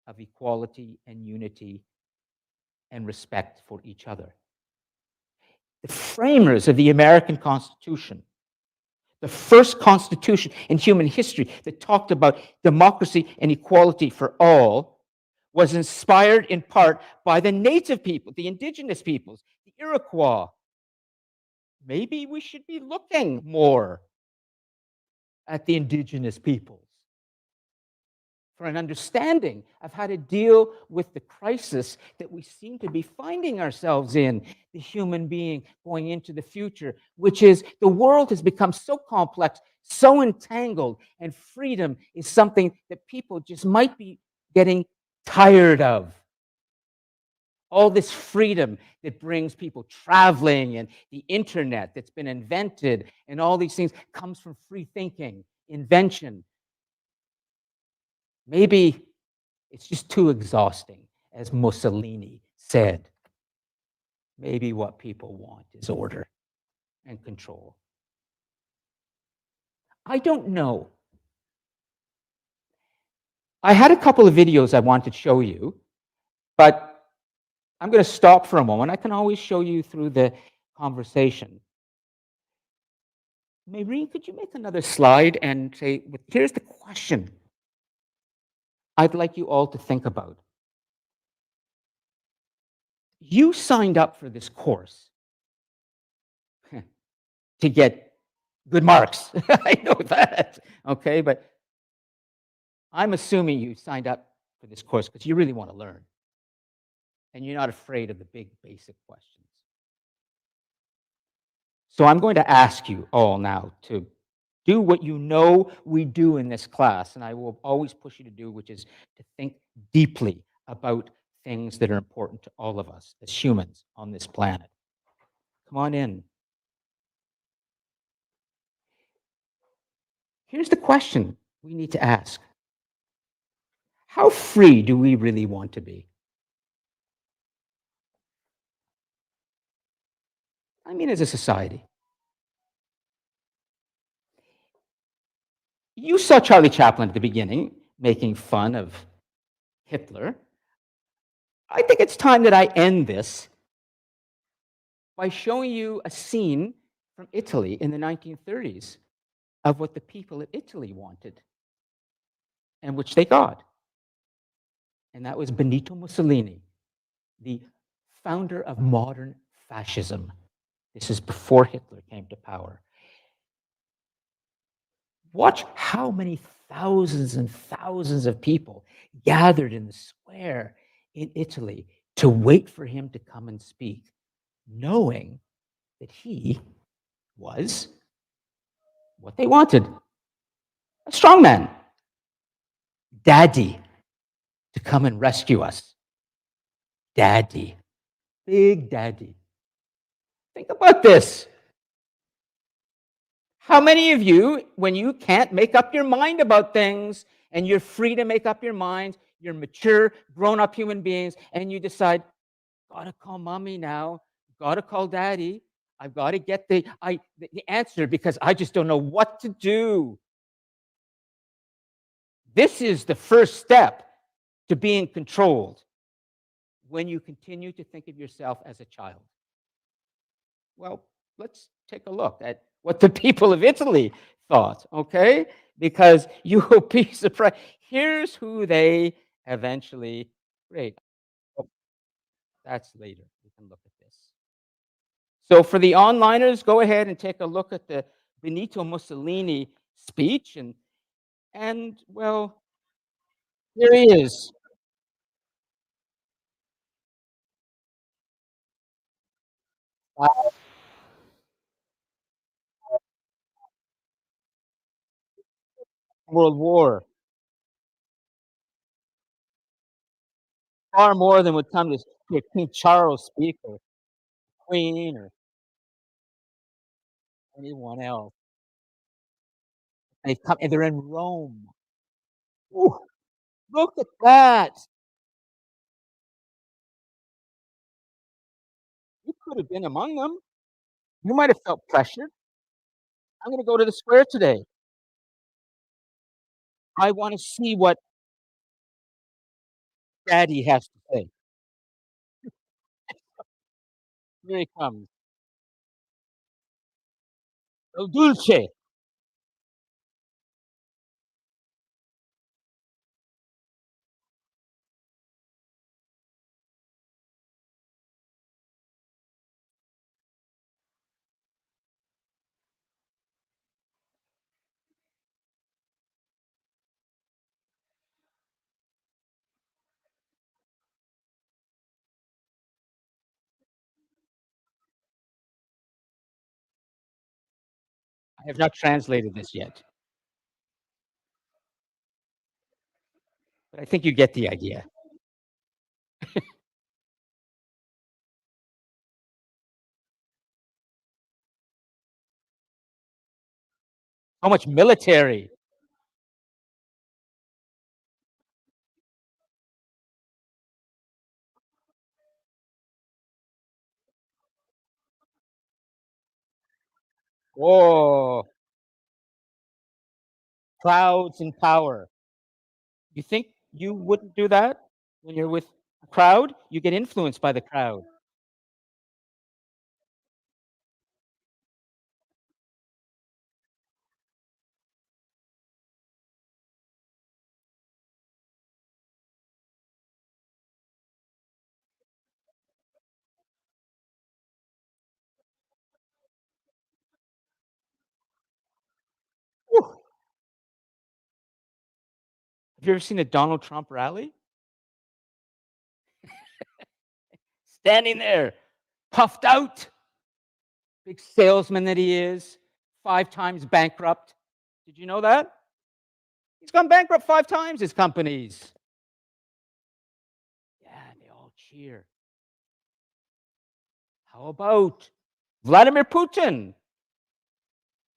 of equality and unity and respect for each other. The framers of the American Constitution, the first constitution in human history that talked about democracy and equality for all, was inspired in part by the native people, the indigenous peoples, the Iroquois. Maybe we should be looking more at the indigenous peoples for an understanding of how to deal with the crisis that we seem to be finding ourselves in, the human being going into the future, which is the world has become so complex, so entangled, and freedom is something that people just might be getting tired of. All this freedom that brings people traveling and the internet that's been invented and all these things comes from free thinking, invention. Maybe it's just too exhausting, as Mussolini said. Maybe what people want is order and control. I don't know. I had a couple of videos I wanted to show you, but I'm going to stop for a moment. I can always show you through the conversation. Maureen, could you make another slide and say, here's the question I'd like you all to think about. You signed up for this course to get good marks. I know that, okay? But I'm assuming you signed up for this course because you really want to learn. And you're not afraid of the big, basic questions. So I'm going to ask you all now to do what you know we do in this class, and I will always push you to do, which is to think deeply about things that are important to all of us as humans on this planet. Come on in. Here's the question we need to ask. How free do we really want to be? I mean, as a society. You saw Charlie Chaplin at the beginning making fun of Hitler. I think it's time that I end this by showing you a scene from Italy in the 1930s of what the people of Italy wanted and which they got. And that was Benito Mussolini the founder of modern fascism. This is before Hitler came to power. Watch how many thousands and thousands of people gathered in the square in Italy to wait for him to come and speak, knowing that he was what they wanted, a strongman, daddy, to come and rescue us. Daddy, big daddy. Think about this. How many of you, when you can't make up your mind about things and you're free to make up your mind, you're mature, grown up human beings, and you decide, gotta call mommy now, gotta call daddy, I've got to get the answer because I just don't know what to do. This is the first step to being controlled when you continue to think of yourself as a child. Well, let's take a look at what the people of Italy thought, okay? Because you will be surprised. Here's who they eventually rate. Oh, that's later. We can look at this. So for the onliners, go ahead and take a look at the Benito Mussolini speech and well, here he is. World War, far more than would come to hear King Charles speak or Queen or anyone else. They've come and they're in Rome. Ooh, look at that. You could have been among them. You might have felt pressured. I'm gonna go to the square today. I wanna see what daddy has to say. Here he comes. El Dulce. I have not translated this yet, but I think you get the idea. So much military. Whoa, crowds and power. You think you wouldn't do that when you're with a crowd? You get influenced by the crowd. Whew. Have you ever seen a Donald Trump rally? Standing there, puffed out, big salesman that he is, 5 times bankrupt. Did you know that? He's gone bankrupt 5 times, his companies. Yeah, they all cheer. How about Vladimir Putin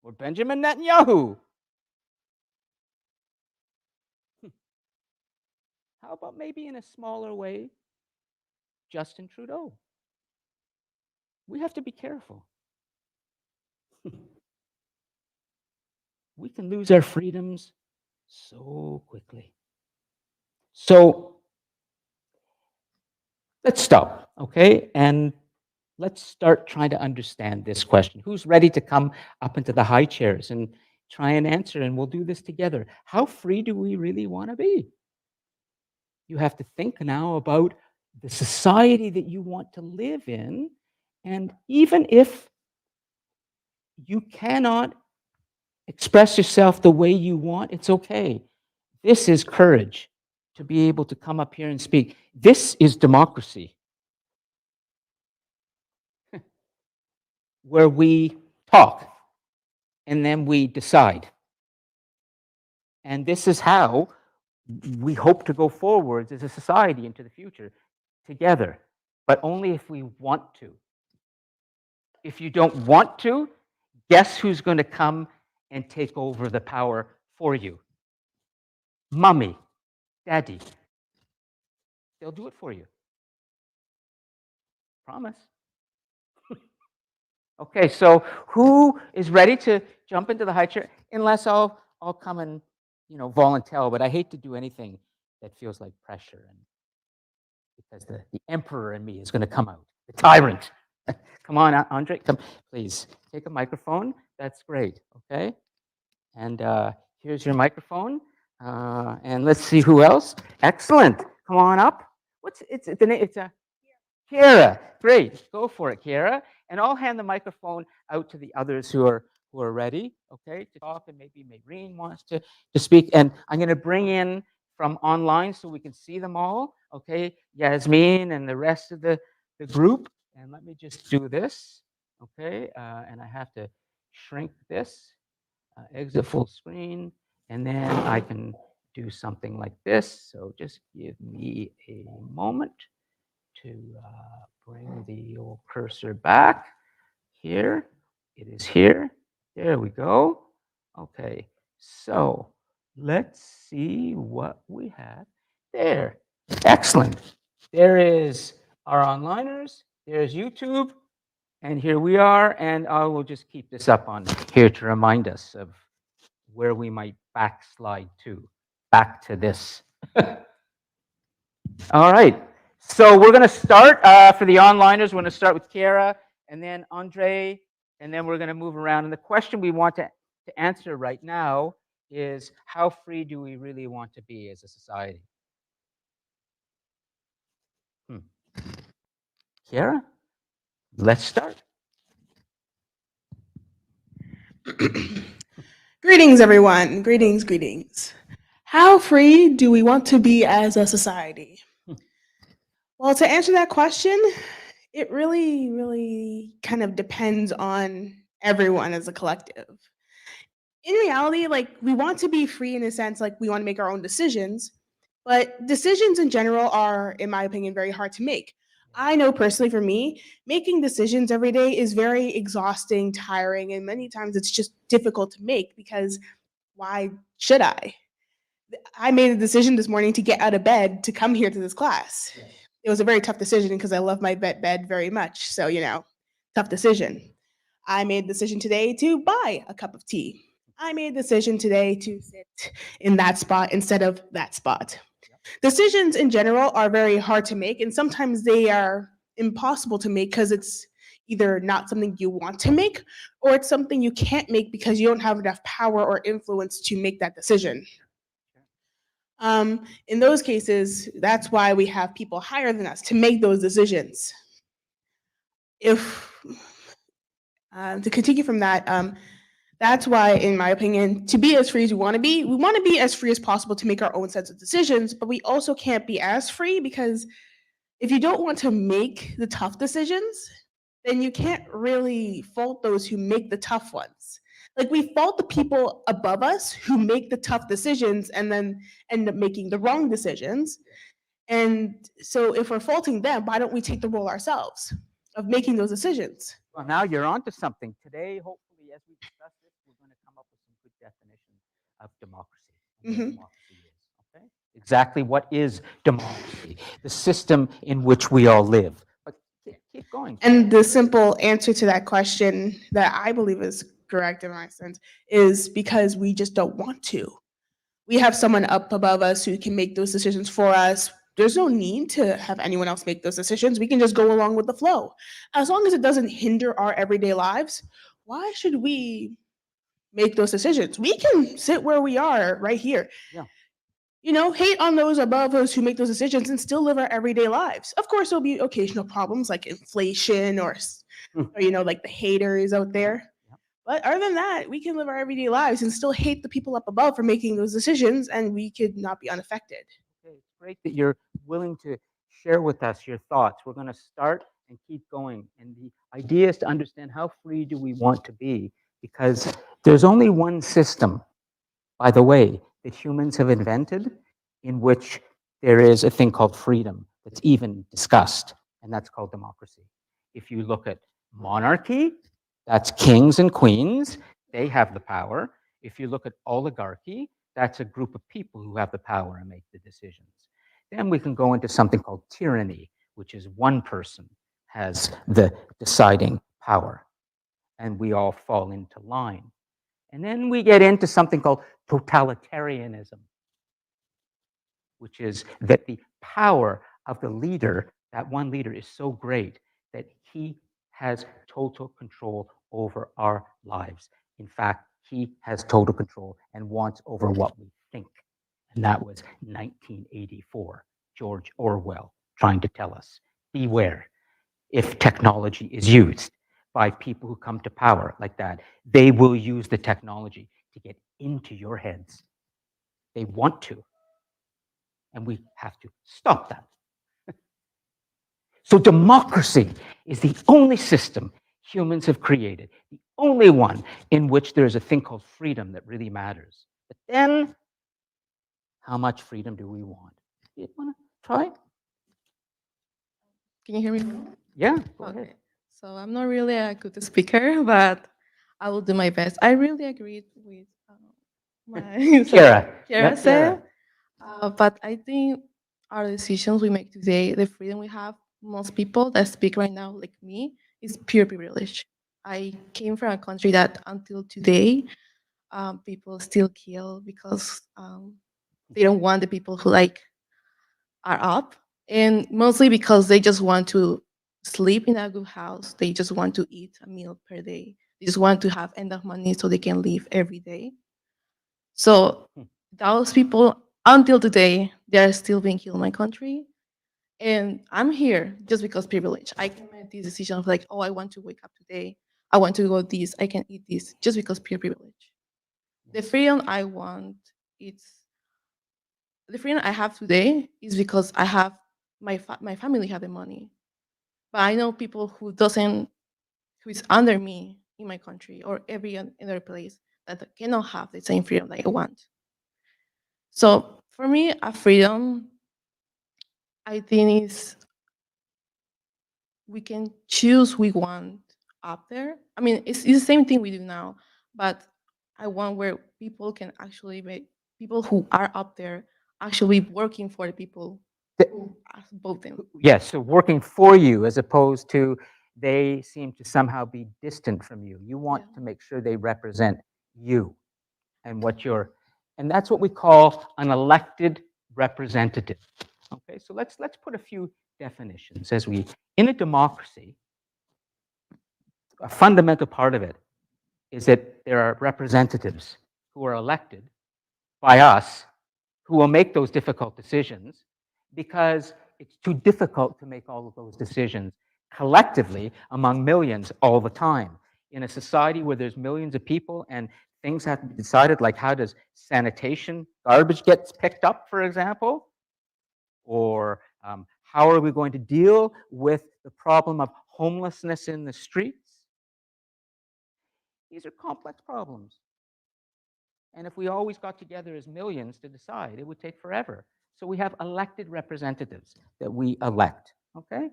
or Benjamin Netanyahu? How about maybe in a smaller way, Justin Trudeau? We have to be careful. We can lose our freedoms so quickly. So let's stop, okay? And let's start trying to understand this question. Who's ready to come up into the high chairs and try and answer? And we'll do this together. How free do we really want to be? You have to think now about the society that you want to live in. And even if you cannot express yourself the way you want, it's okay. This is courage to be able to come up here and speak. This is democracy, where we talk and then we decide. And this is how we hope to go forwards as a society into the future together, but only if we want to. If you don't want to, guess who's going to come and take over the power for you? Mummy, daddy. They'll do it for you. Promise. Okay, so who is ready to jump into the high chair? Unless I'll come and volunteer, but I hate to do anything that feels like pressure, and because the emperor in me is going to come out, the tyrant. Come on, Andre, come, please take a microphone. That's great. Okay, and here's your microphone, and let's see who else. Excellent. Come on up. What's the name? It's a Kiara, great. Go for it, Kiara. And I'll hand the microphone out to the others who are ready, okay, to talk. And maybe Maureen wants to speak. And I'm going to bring in from online so we can see them all, okay, Yasmin and the rest of the group. And let me just do this, okay. And I have to shrink this, exit full screen, and then I can do something like this. So just give me a moment to bring the old cursor back here. It is here. There we go. Okay, so let's see what we have there. Excellent. There is our onliners. There's YouTube. And here we are. And I will just keep this up on here to remind us of where we might backslide to. Back to this. All right. So we're going to start for the onliners. We're going to start with Kiara and then Andre, and then we're going to move around. And the question we want to answer right now is, how free do we really want to be as a society? Kiara, let's start. Greetings, everyone. Greetings, greetings. How free do we want to be as a society? Well, to answer that question, it really kind of depends on everyone as a collective. In reality, like, we want to be free in a sense, like we want to make our own decisions, but decisions in general are, in my opinion, very hard to make. I know personally for me, making decisions every day is very exhausting, tiring, and many times it's just difficult to make because why should I? I made a decision this morning to get out of bed to come here to this class. It was a very tough decision because I love my bed very much. So, tough decision. I made a decision today to buy a cup of tea. I made a decision today to sit in that spot instead of that spot. Decisions in general are very hard to make, and sometimes they are impossible to make because it's either not something you want to make or it's something you can't make because you don't have enough power or influence to make that decision. In those cases, that's why we have people higher than us to make those decisions. If to continue from that, that's why, in my opinion, to be as free as we want to be as free as possible to make our own sense of decisions, but we also can't be as free because if you don't want to make the tough decisions, then you can't really fault those who make the tough ones. Like, we fault the people above us who make the tough decisions and then end up making the wrong decisions. And so if we're faulting them, why don't we take the role ourselves of making those decisions? Well, now you're onto something. Today, hopefully, as we discuss this, we're going to come up with some good definitions of democracy and what democracy is. Okay? Exactly what is democracy? The system in which we all live. But keep going. And the simple answer to that question that I believe is correct in my sense is because we just don't want to. We have someone up above us who can make those decisions for us. There's no need to have anyone else make those decisions. We can just go along with the flow. As long as it doesn't hinder our everyday lives, why should we make those decisions? We can sit where we are right here. Yeah. hate on those above us who make those decisions and still live our everyday lives. Of course, there'll be occasional problems like inflation Hmm. or like the haters out Yeah, there. yeah. But other than that, we can live our everyday lives and still hate the people up above for making those decisions, and we could not be unaffected. Okay, it's great that you're willing to share with us your thoughts. We're going to start and keep going. And the idea is to understand how free do we want to be, because there's only one system, by the way, that humans have invented in which there is a thing called freedom that's even discussed, and that's called democracy. If you look at monarchy, that's kings and queens, they have the power. If you look at oligarchy, that's a group of people who have the power and make the decisions. Then we can go into something called tyranny, which is one person has the deciding power, and we all fall into line. And then we get into something called totalitarianism, which is that the power of the leader, that one leader, is so great that he has total control over our lives. In fact, he has total control and wants over what we think. And that was 1984, George Orwell trying to tell us beware. If technology is used by people who come to power like that, they will use the technology to get into your heads. They want to, and we have to stop that. So democracy is the only system humans have created, the only one in which there is a thing called freedom that really matters. But then, how much freedom do we want? You want to try? Can you hear me? Yeah, go ahead. Okay. So I'm not really a good speaker, but I will do my best. I really agreed with my Kiara. Kiara Yeah, said, but I think our decisions we make today, the freedom we have, most people that speak right now, like me, is pure privilege. I came from a country that until today, people still kill because they don't want the people who like are up, and mostly because they just want to sleep in a good house. They just want to eat a meal per day. They just want to have enough money so they can live every day. So Hmm. those people, until today, they are still being killed in my country. And I'm here just because privilege. I can make this decision of like, oh, I want to wake up today. I want to go this. I can eat this just because pure privilege. The freedom I want, it's the freedom I have today is because I have my family have the money. But I know people who is under me in my country or every other place that cannot have the same freedom that I want. So for me, a freedom I think is we can choose we want up there. I mean, it's the same thing we do now, but I want where people can actually make people who are up there actually working for the people who vote them. Yes, so working for you as opposed to they seem to somehow be distant from you. You want Yeah. to make sure they represent you and what you're, and that's what we call an elected representative. Okay, so let's put a few definitions as we in a democracy. A fundamental part of it is that there are representatives who are elected by us who will make those difficult decisions because it's too difficult to make all of those decisions collectively among millions all the time. In a society where there's millions of people and things have to be decided, like how does sanitation, garbage gets picked up, for example, or how are we going to deal with the problem of homelessness in the streets? These are complex problems. And if we always got together as millions to decide, it would take forever. So we have elected representatives that we elect, okay?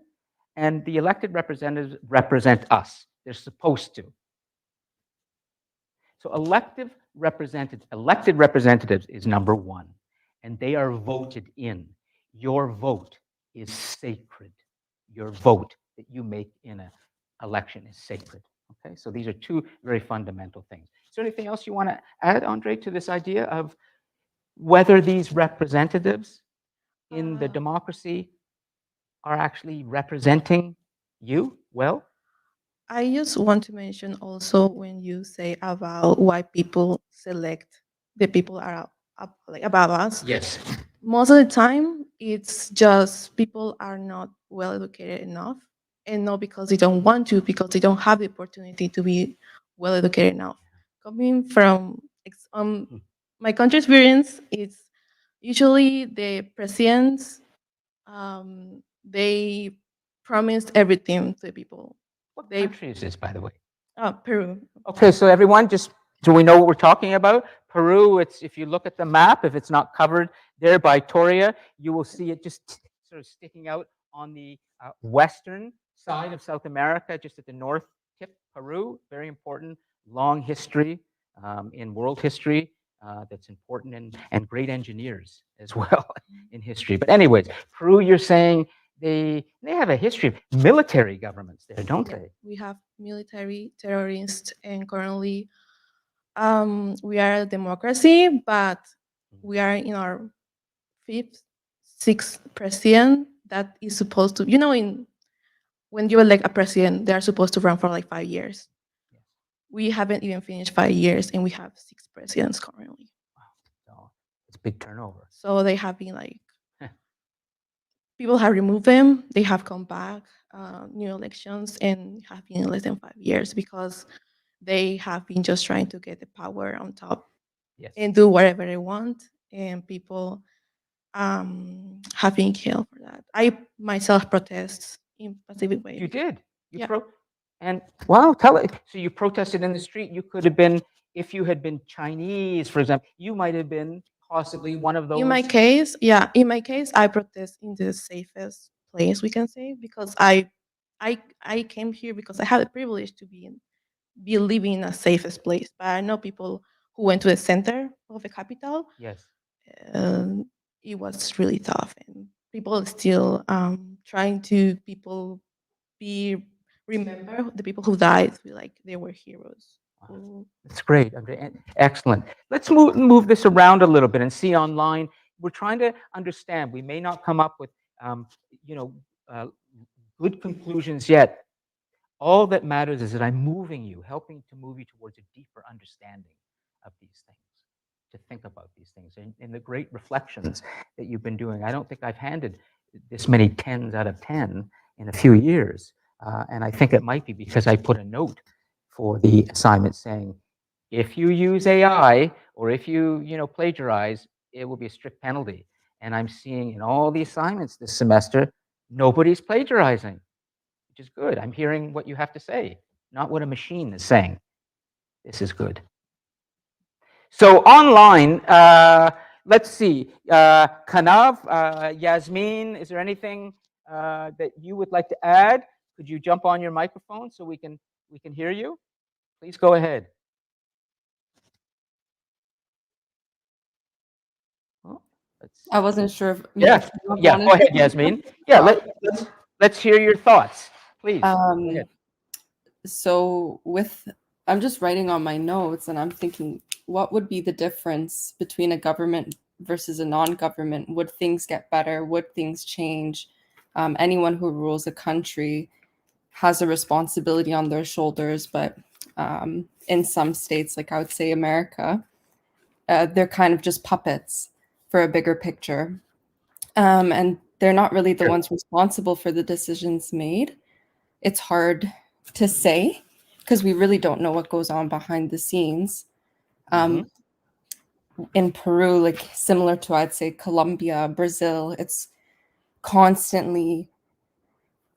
And the elected representatives represent us. They're supposed to. So elected representatives is number one, and they are voted in. Your vote is sacred. Your vote that you make in an election is sacred. Okay, so these are two very fundamental things. Is there anything else you want to add, Andre, to this idea of whether these representatives in the Uh, democracy are actually representing you well? I just want to mention also when you say about why people select the people are up like above us. Yes. Most of the time, it's just people are not well educated enough, and not because they don't want to, because they don't have the opportunity to be well educated enough. Coming from Hmm. my country experience, it's usually the presidents, they promised everything to the people. What They country is this, by the way? Peru. Okay, so everyone, just do we know what we're talking about? Peru, it's if you look at the map, if it's not covered there by Toria, you will see it just sort of sticking out on the western side of South America, just at the north tip. Peru, very important, long history in world history. That's important, and great engineers as well in history. But anyways, Peru, you're saying they have a history of military governments there, don't Yeah, they? we have military terrorists, and currently, we are a democracy, but we are in our fifth, sixth president that is supposed to, in when you elect a president, they are supposed to run for like 5 years. Yes. We haven't even finished 5 years, and we have six presidents currently. So it's big turnover. So they have been like, people have removed them. They have come back, new elections, and have been in less than 5 years because they have been just trying to get the power on top Yes. and do whatever they want. And people have been killed for that. I myself protest in Pacific Way You because, did. You yeah, pro and wow, tell it. So you protested in the street. You could have been, if you had been Chinese, for example, you might have been possibly one of in my those. case, yeah, in my case, I protest in the safest place we can say because I came here because I have the privilege to be living in a safest place. But I know people who went to the center of the capital. Yes. um, it was really tough, and people are still trying to people be remember the people who died, feel like they were heroes. Wow. Who, That's great. Excellent. Let's move this around a little bit and see online. We're trying to understand. We may not come up with, um, you know, uh, good conclusions yet. All that matters is that I'm moving you, helping to move you towards a deeper understanding of these things, to think about these things, and the great reflections that you've been doing. I don't think I've handed this many tens out of 10 in a few years. And I think it might be because I put a note for the assignment saying, if you use AI or if you plagiarize, it will be a strict penalty. And I'm seeing in all the assignments this semester, nobody's plagiarizing, which is good. I'm hearing what you have to say, not what a machine is saying. This is good. So online, let's see, Kanav, Yasmin, is there anything that you would like to add? Could you jump on your microphone so we can hear you? Please go ahead. Oh, I wasn't sure if maybe yeah, Caleb yeah. wanted Go ahead, to. Yasmin. Yeah, Oh, let's hear your thoughts, please. Go um, ahead. so I'm just writing on my notes and I'm thinking, what would be the difference between a government versus a non-government? Would things get better? Would things change? Anyone who rules a country has a responsibility on their shoulders, but in some states, like I would say America, they're kind of just puppets for a bigger picture. And they're not really the Sure. ones responsible for the decisions made. It's hard to say because we really don't know what goes on behind the scenes. Mm-hmm. In Peru, like similar to I'd say Colombia, Brazil, it's constantly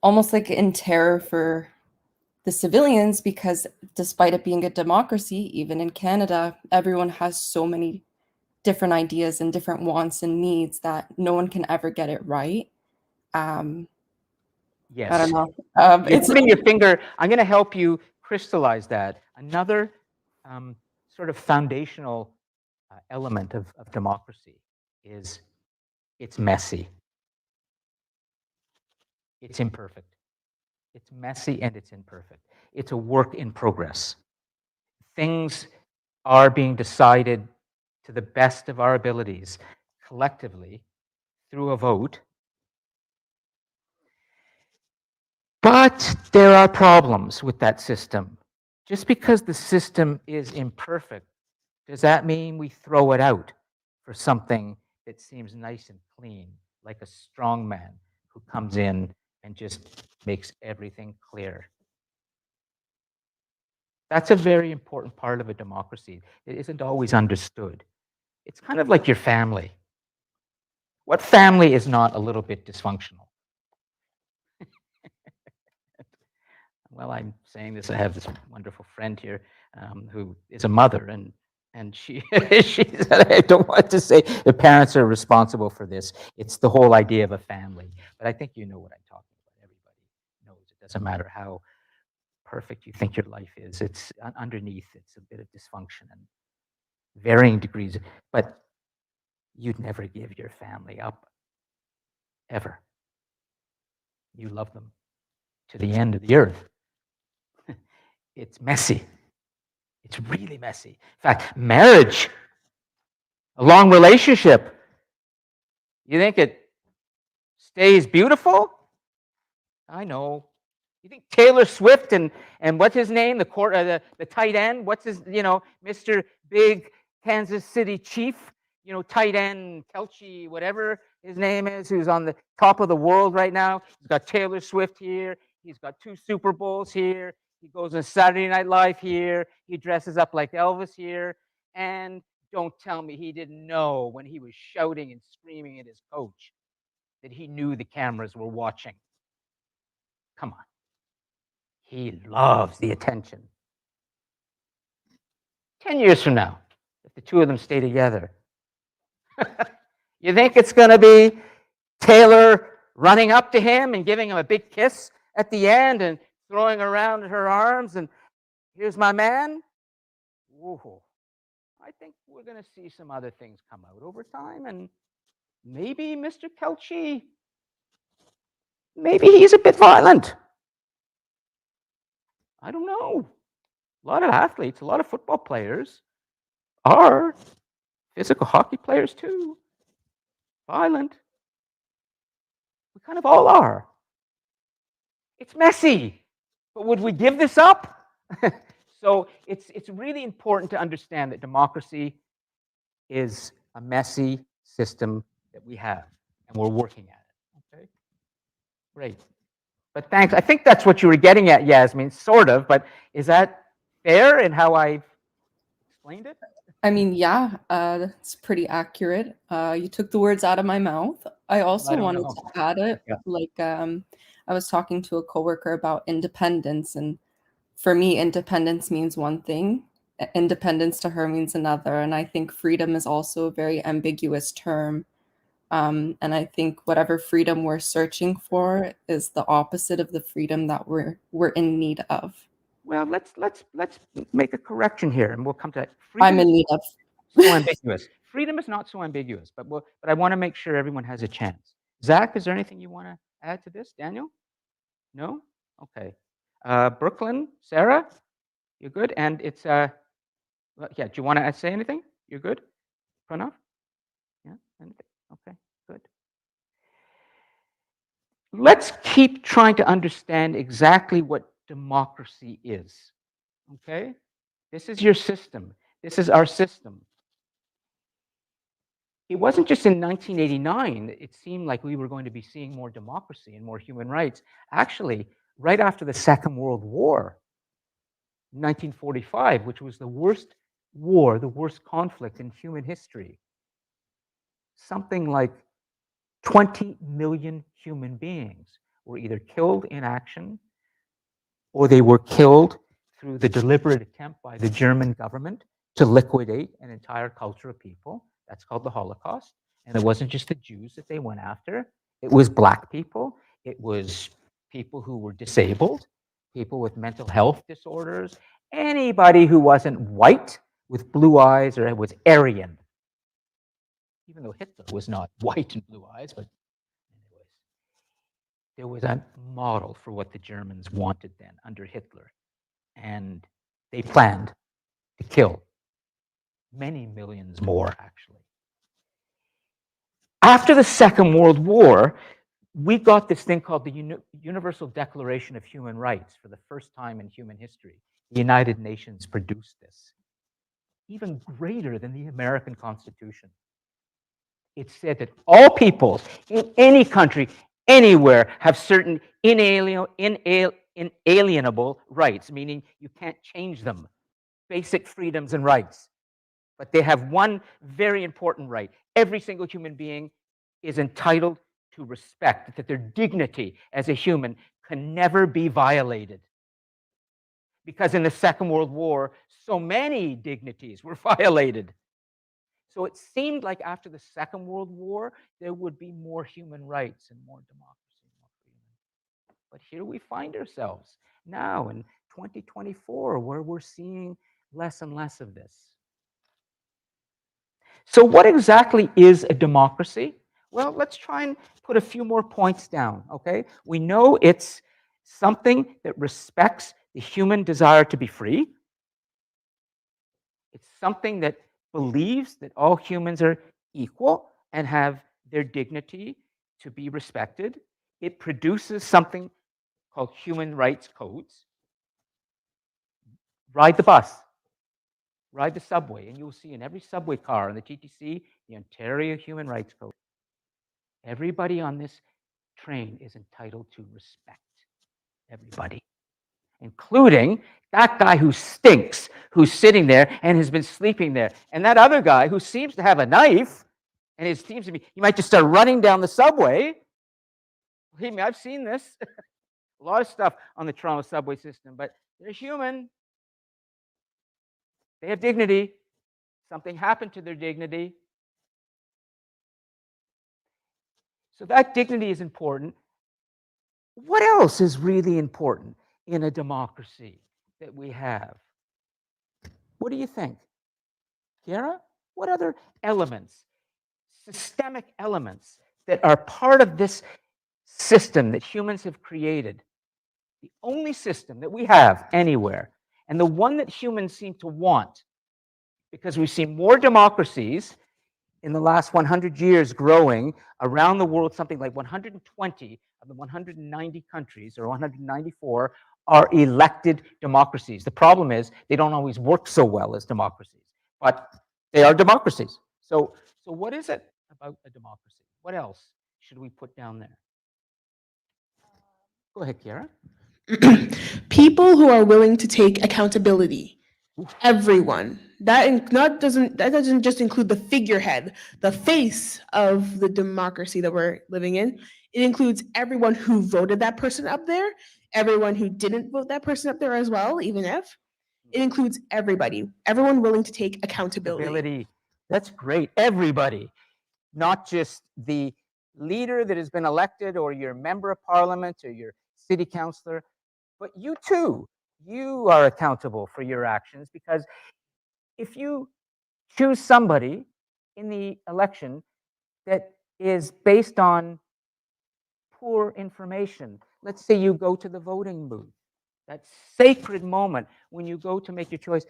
almost like in terror for the civilians because despite it being a democracy, even in Canada, everyone has so many different ideas and different wants and needs that no one can ever get it right. Um, I don't Yes. know. You're It's putting your finger, I'm going to help you crystallize that. Another sort of foundational element of democracy is it's messy, it's imperfect. It's messy and it's imperfect. It's a work in progress. Things are being decided to the best of our abilities collectively through a vote. But there are problems with that system. Just because the system is imperfect, does that mean we throw it out for something that seems nice and clean, like a strong man who comes in and just makes everything clear. That's a very important part of a democracy. It isn't always understood. It's kind of like your family. What family is not a little bit dysfunctional? Well, I'm saying this. I have this wonderful friend here who is a mother, and she she said, I don't want to say the parents are responsible for this. It's the whole idea of a family. But I think you know what I'm talking about. Everybody knows it doesn't matter how perfect you think your life is. It's underneath. It's a bit of dysfunction and varying degrees. But you'd never give your family up ever. You love them to the end of the earth. It's messy. It's really messy. In fact, marriage, a long relationship, you think it stays beautiful? I know. You think Taylor Swift and what's his name, the tight end, what's his, Mr. Big Kansas City Chief, tight end Kelce, whatever his name is, who's on the top of the world right now. He's got Taylor Swift here. He's got 2 Super Bowls here. He goes on Saturday Night Live here. He dresses up like Elvis here. And don't tell me he didn't know when he was shouting and screaming at his coach that he knew the cameras were watching. Come on. He loves the attention. 10 years from now, if the two of them stay together, you think it's going to be Taylor running up to him and giving him a big kiss at the end and throwing around her arms and here's my man? Whoa. I think we're going to see some other things come out over time, and maybe Mr. Kelce, maybe he's a bit violent. I don't know. A lot of athletes, a lot of football players are physical hockey players too. Violent. We kind of all are. It's messy, but would we give this up? So it's really important to understand that democracy is a messy system that we have, and we're working at it. Okay, great. But thanks. I think that's what you were getting at, Yasmin, sort of. But is that fair in how I explained it? I mean, yeah, that's pretty accurate. You took the words out of my mouth. I also I don't wanted know. to add it, Yeah. like, I was talking to a coworker about independence, and for me, independence means one thing. Independence to her means another, and I think freedom is also a very ambiguous term. And I think whatever freedom we're searching for is the opposite of the freedom that we're in need of. Well, let's make a correction here, and we'll come to that. I'm Freedom in is need of. so ambiguous. Freedom is not so ambiguous, but I want to make sure everyone has a chance. Zach, is there anything you want to add to this? Daniel? No? Okay. Brooklyn, Sarah, you're good? And it's, yeah, do you want to say anything? You're good? Pranav? Yeah? Anything? Okay, good. Let's keep trying to understand exactly what democracy is, okay? This is your system. This is our system. It wasn't just in 1989 that it seemed like we were going to be seeing more democracy and more human rights. Actually, right after the Second World War, 1945, which was the worst war, the worst conflict in human history, something like 20 million human beings were either killed in action or they were killed through the deliberate attempt by the German government to liquidate an entire culture of people. That's called the Holocaust. And it wasn't just the Jews that they went after, it was Black people, it was people who were disabled, people with mental health disorders, anybody who wasn't white with blue eyes or was Aryan. Even though Hitler was not white and blue eyes, but anyways, there was a model for what the Germans wanted then under Hitler. And they planned to kill many millions more, actually. After the Second World War, we got this thing called the Universal Declaration of Human Rights for the first time in human history. The United Nations produced this, even greater than the American Constitution. It said that all peoples in any country, anywhere, have certain inalienable rights, meaning you can't change them, basic freedoms and rights. But they have one very important right. Every single human being is entitled to respect, that their dignity as a human can never be violated. Because in the Second World War, so many dignities were violated. So it seemed like after the Second World War, there would be more human rights and more democracy and more freedom. But here we find ourselves now in 2024, where we're seeing less and less of this. So what exactly is a democracy? Well, let's try and put a few more points down, okay? We know it's something that respects the human desire to be free. It's something that believes that all humans are equal and have their dignity to be respected. It produces something called human rights codes. Ride the bus, ride the subway, and you'll see in every subway car in the TTC, the Ontario Human Rights Code. Everybody on this train is entitled to respect everybody, including that guy who stinks, who's sitting there and has been sleeping there, and that other guy who seems to have a knife, and it seems to be he might just start running down the subway. Believe me, I've seen this. A lot of stuff on the Toronto subway system, but they're human. They have dignity. Something happened to their dignity. So that dignity is important. What else is really important in a democracy that we have? What do you think? Kiara, what other elements, systemic elements that are part of this system that humans have created? The only system that we have anywhere, and the one that humans seem to want, because we've seen more democracies in the last 100 years growing around the world. Something like 120 of the 190 countries, or 194, are elected democracies. The problem is they don't always work so well as democracies, but they are democracies. So what is it about a democracy? What else should we put down there? Go ahead, Kiara. People who are willing to take accountability. Everyone. That doesn't just include the figurehead, the face of the democracy that we're living in. It includes everyone who voted that person up there, everyone who didn't vote that person up there as well, even if. It includes everybody, everyone willing to take accountability. That's great. Everybody, not just the leader that has been elected or your member of parliament or your city councillor, but you too. You are accountable for your actions, because if you choose somebody in the election that is based on poor information, let's say you go to the voting booth, that sacred moment when you go to make your choice,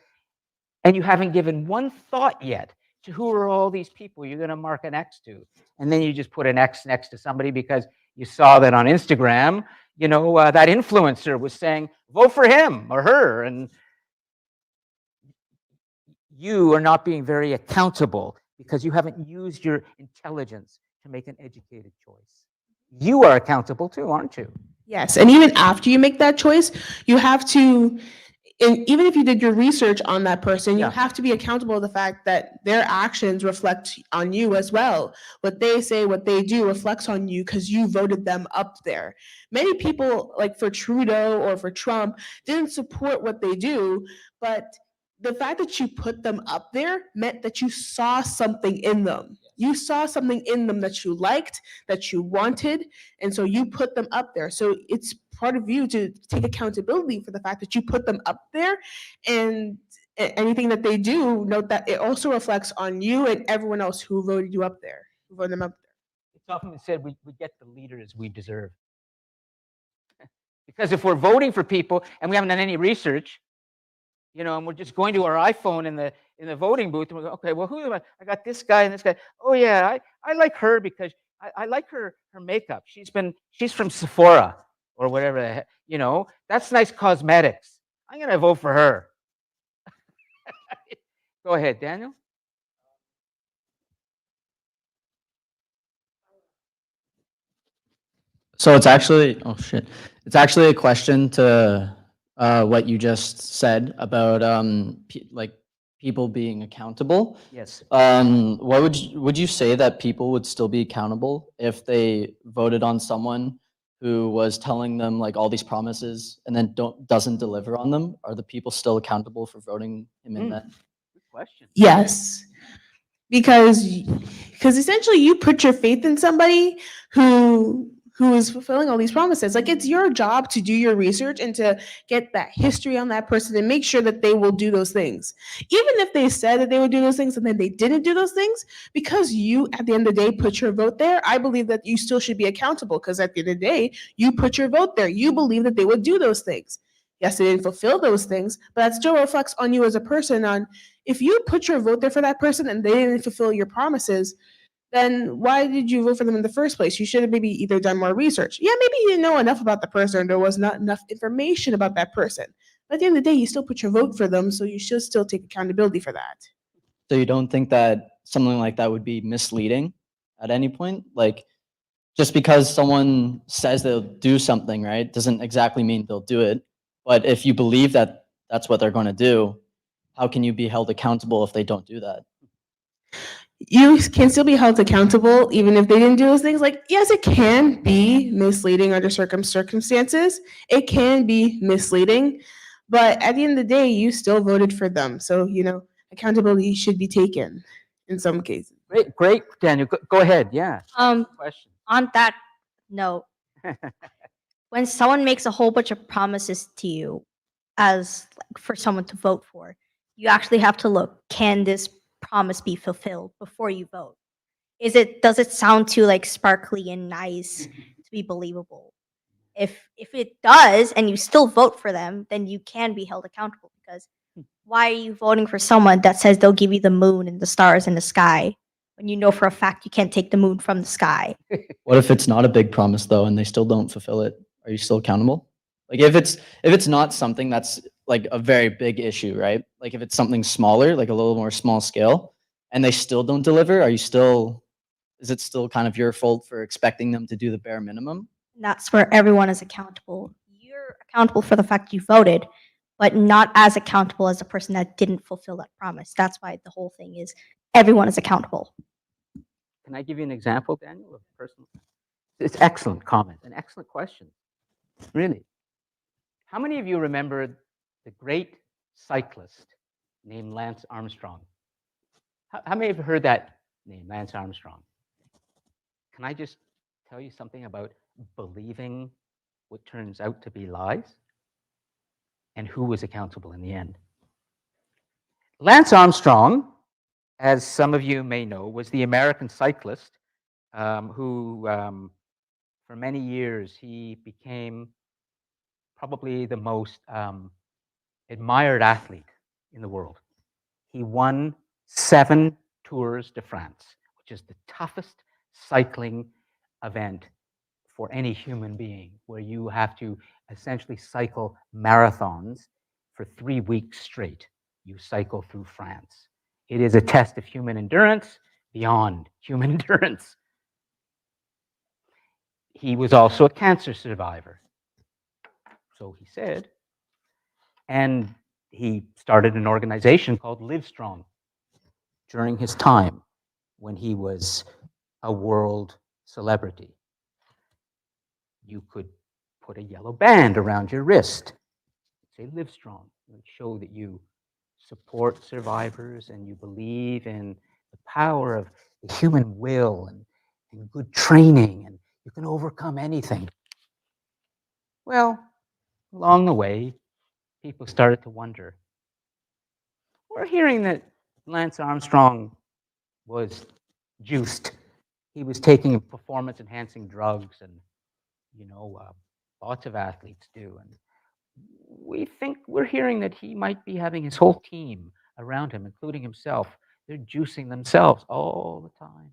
and you haven't given one thought yet to who are all these people you're going to mark an X to, and then you just put an X next to somebody because you saw that on Instagram, that influencer was saying, vote for him or her, and you are not being very accountable because you haven't used your intelligence to make an educated choice. You are accountable too, aren't you? Yes, and even after you make that choice, you have to, and even if you did your research on that person, you Yeah. have to be accountable to the fact that their actions reflect on you as well. What they say, what they do reflects on you because you voted them up there. Many people, like for Trudeau or for Trump, didn't support what they do, but the fact that you put them up there meant that you saw something in them. You saw something in them that you liked, that you wanted, and so you put them up there. So it's part of you to take accountability for the fact that you put them up there, and anything that they do, note that it also reflects on you and everyone else who voted you up there, who voted them up there. It's often been said we get the leaders we deserve. Because if we're voting for people and we haven't done any research, and we're just going to our iPhone in the voting booth, and we go, okay, well, who am I? I got this guy and this guy. Oh yeah, I like her because I like her makeup. She's from Sephora or whatever the heck, that's nice cosmetics. I'm gonna vote for her. Go ahead, Daniel. So it's actually, oh shit, it's actually a question to what you just said about like people being accountable. Yes. What would you say that people would still be accountable if they voted on someone who was telling them like all these promises and then doesn't deliver on them? Are the people still accountable for voting him in Mm, then? good question. Yes, because essentially you put your faith in somebody who is fulfilling all these promises. Like it's your job to do your research and to get that history on that person and make sure that they will do those things. Even if they said that they would do those things and then they didn't do those things, because you at the end of the day put your vote there, I believe that you still should be accountable because at the end of the day, you put your vote there. You believe that they would do those things. Yes, they didn't fulfill those things, but that still reflects on you as a person on if you put your vote there for that person and they didn't fulfill your promises, then why did you vote for them in the first place? You should have maybe either done more research. Yeah, maybe you didn't know enough about the person, or there was not enough information about that person. But at the end of the day, you still put your vote for them, so you should still take accountability for that. So you don't think that something like that would be misleading at any point? Like just because someone says they'll do something, right, doesn't exactly mean they'll do it. But if you believe that that's what they're going to do, how can you be held accountable if they don't do that? You can still be held accountable even if they didn't do those things. Like, yes, it can be misleading under circumstances. It can be misleading, but at the end of the day, you still voted for them. So, accountability should be taken in some cases. Great, great, Daniel. Go ahead. Yeah. Question. On that note, when someone makes a whole bunch of promises to you as like for someone to vote for, you actually have to look, can this promise be fulfilled before you vote? Does it sound too like sparkly and nice to be believable? If it does and you still vote for them, then you can be held accountable because why are you voting for someone that says they'll give you the moon and the stars in the sky when you know for a fact you can't take the moon from the sky? What if it's not a big promise though and they still don't fulfill it? Are you still accountable? Like if it's not something that's like a very big issue, right? Like if it's something smaller, like a little more small scale, and they still don't deliver, is it still kind of your fault for expecting them to do the bare minimum? And that's where everyone is accountable. You're accountable for the fact you voted, but not as accountable as the person that didn't fulfill that promise. That's why the whole thing is everyone is accountable. Can I give you an example, Daniel, of personal? It's excellent comment, an excellent question. Really. How many of you remember the great cyclist named Lance Armstrong? How many have heard that name, Lance Armstrong? Can I just tell you something about believing what turns out to be lies and who was accountable in the end? Lance Armstrong, as some of you may know, was the American cyclist who, for many years, he became probably the most admired athlete in the world. He won 7 Tours de France, which is the toughest cycling event for any human being, where you have to essentially cycle marathons for 3 weeks straight. You cycle through France. It is a test of human endurance beyond human endurance. He was also a cancer survivor, so he said, and he started an organization called Livestrong during his time when he was a world celebrity. You could put a yellow band around your wrist, say Livestrong. It would show that you support survivors and you believe in the power of the human will and good training, and you can overcome anything. Well, along the way, people started to wonder. We're hearing that Lance Armstrong was juiced. He was taking performance-enhancing drugs, and lots of athletes do. And we're hearing that he might be having his whole team around him, including himself. They're juicing themselves all the time.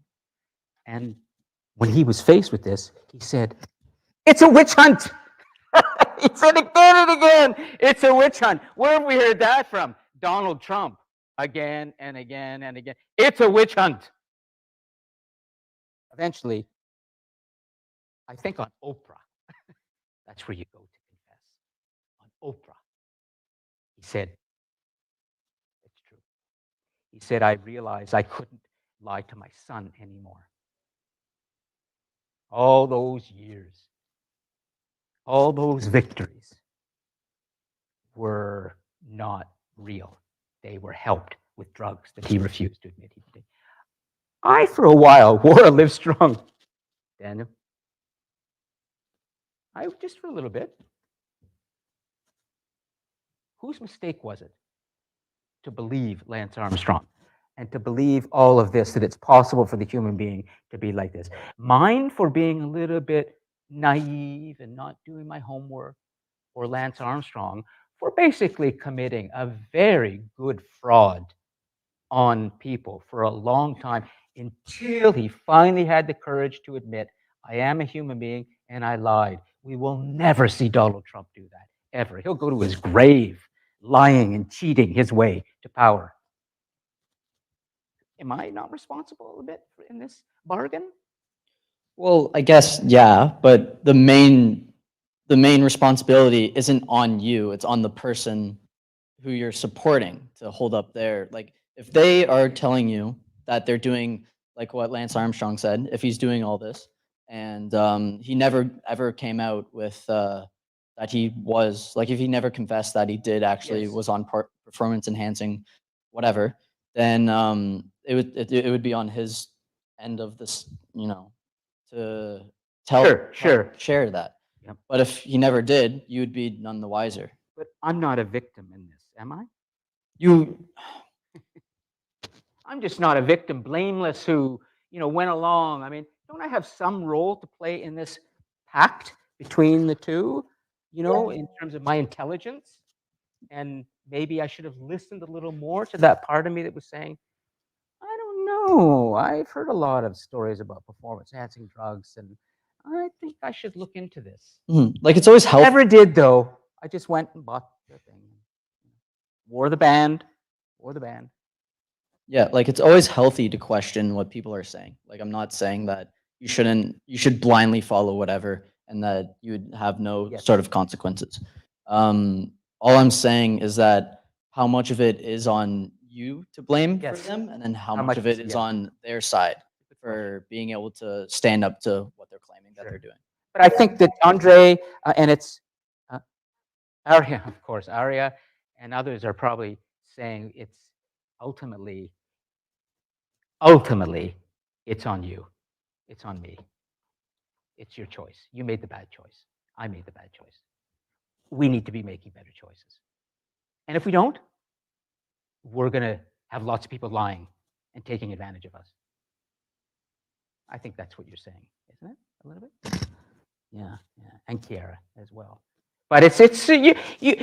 And when he was faced with this, he said, "It's a witch hunt." He said again and again, "It's a witch hunt." Where have we heard that from? Donald Trump, again and again and again. It's a witch hunt. Eventually, I think on Oprah. That's where you go to confess. On Oprah, he said, it's true. He said, I realized I couldn't lie to my son anymore. All those years, all those victories were not real. They were helped with drugs that he refused to admit he did. I, for a while, wore a Live Strong, Daniel. I just for a little bit. Whose mistake was it to believe Lance Armstrong and to believe all of this, that it's possible for the human being to be like this? Mine for being a little bit naive and not doing my homework, or Lance Armstrong for basically committing a very good fraud on people for a long time until he finally had the courage to admit, I am a human being and I lied. We will never see Donald Trump do that, ever. He'll go to his grave lying and cheating his way to power. Am I not responsible a bit in this bargain? Well, I guess, yeah, but the main responsibility isn't on you, it's on the person who you're supporting to hold up their, like, if they are telling you that they're doing, like what Lance Armstrong said, if he's doing all this and he never ever came out with that he was, like, if he never confessed that he did actually Yes. was on performance enhancing whatever, then it would be on his end of this, to share that. Yep. But if he never did, you would be none the wiser. But I'm not a victim in this, am I? You I'm just not a victim, blameless, who, went along. I mean, don't I have some role to play in this pact between the two, in terms of my intelligence? And maybe I should have listened a little more to that part of me that was saying, I don't know. I've heard a lot of stories about performance enhancing drugs, and I think I should look into this. like, it's always helpful. Never did, though. I just went and bought the thing. Wore the band. Yeah, like, it's always healthy to question what people are saying. Like, I'm not saying that you should blindly follow whatever and that you would have no Yes. sort of consequences. All I'm saying is that how much of it is on you to blame Yes. for them, and then how How much much of it is- is yeah. on their side for being able to stand up to what they're claiming that Sure. they're doing. But I think that Andre and it's Arya, of course, Arya and others are probably saying it's ultimately, it's on you. It's on me. It's your choice. You made the bad choice. I made the bad choice. We need to be making better choices. And if we don't, we're going to have lots of people lying and taking advantage of us. I think that's what you're saying, isn't it? A little bit? Yeah. And Kiara as well. But it's you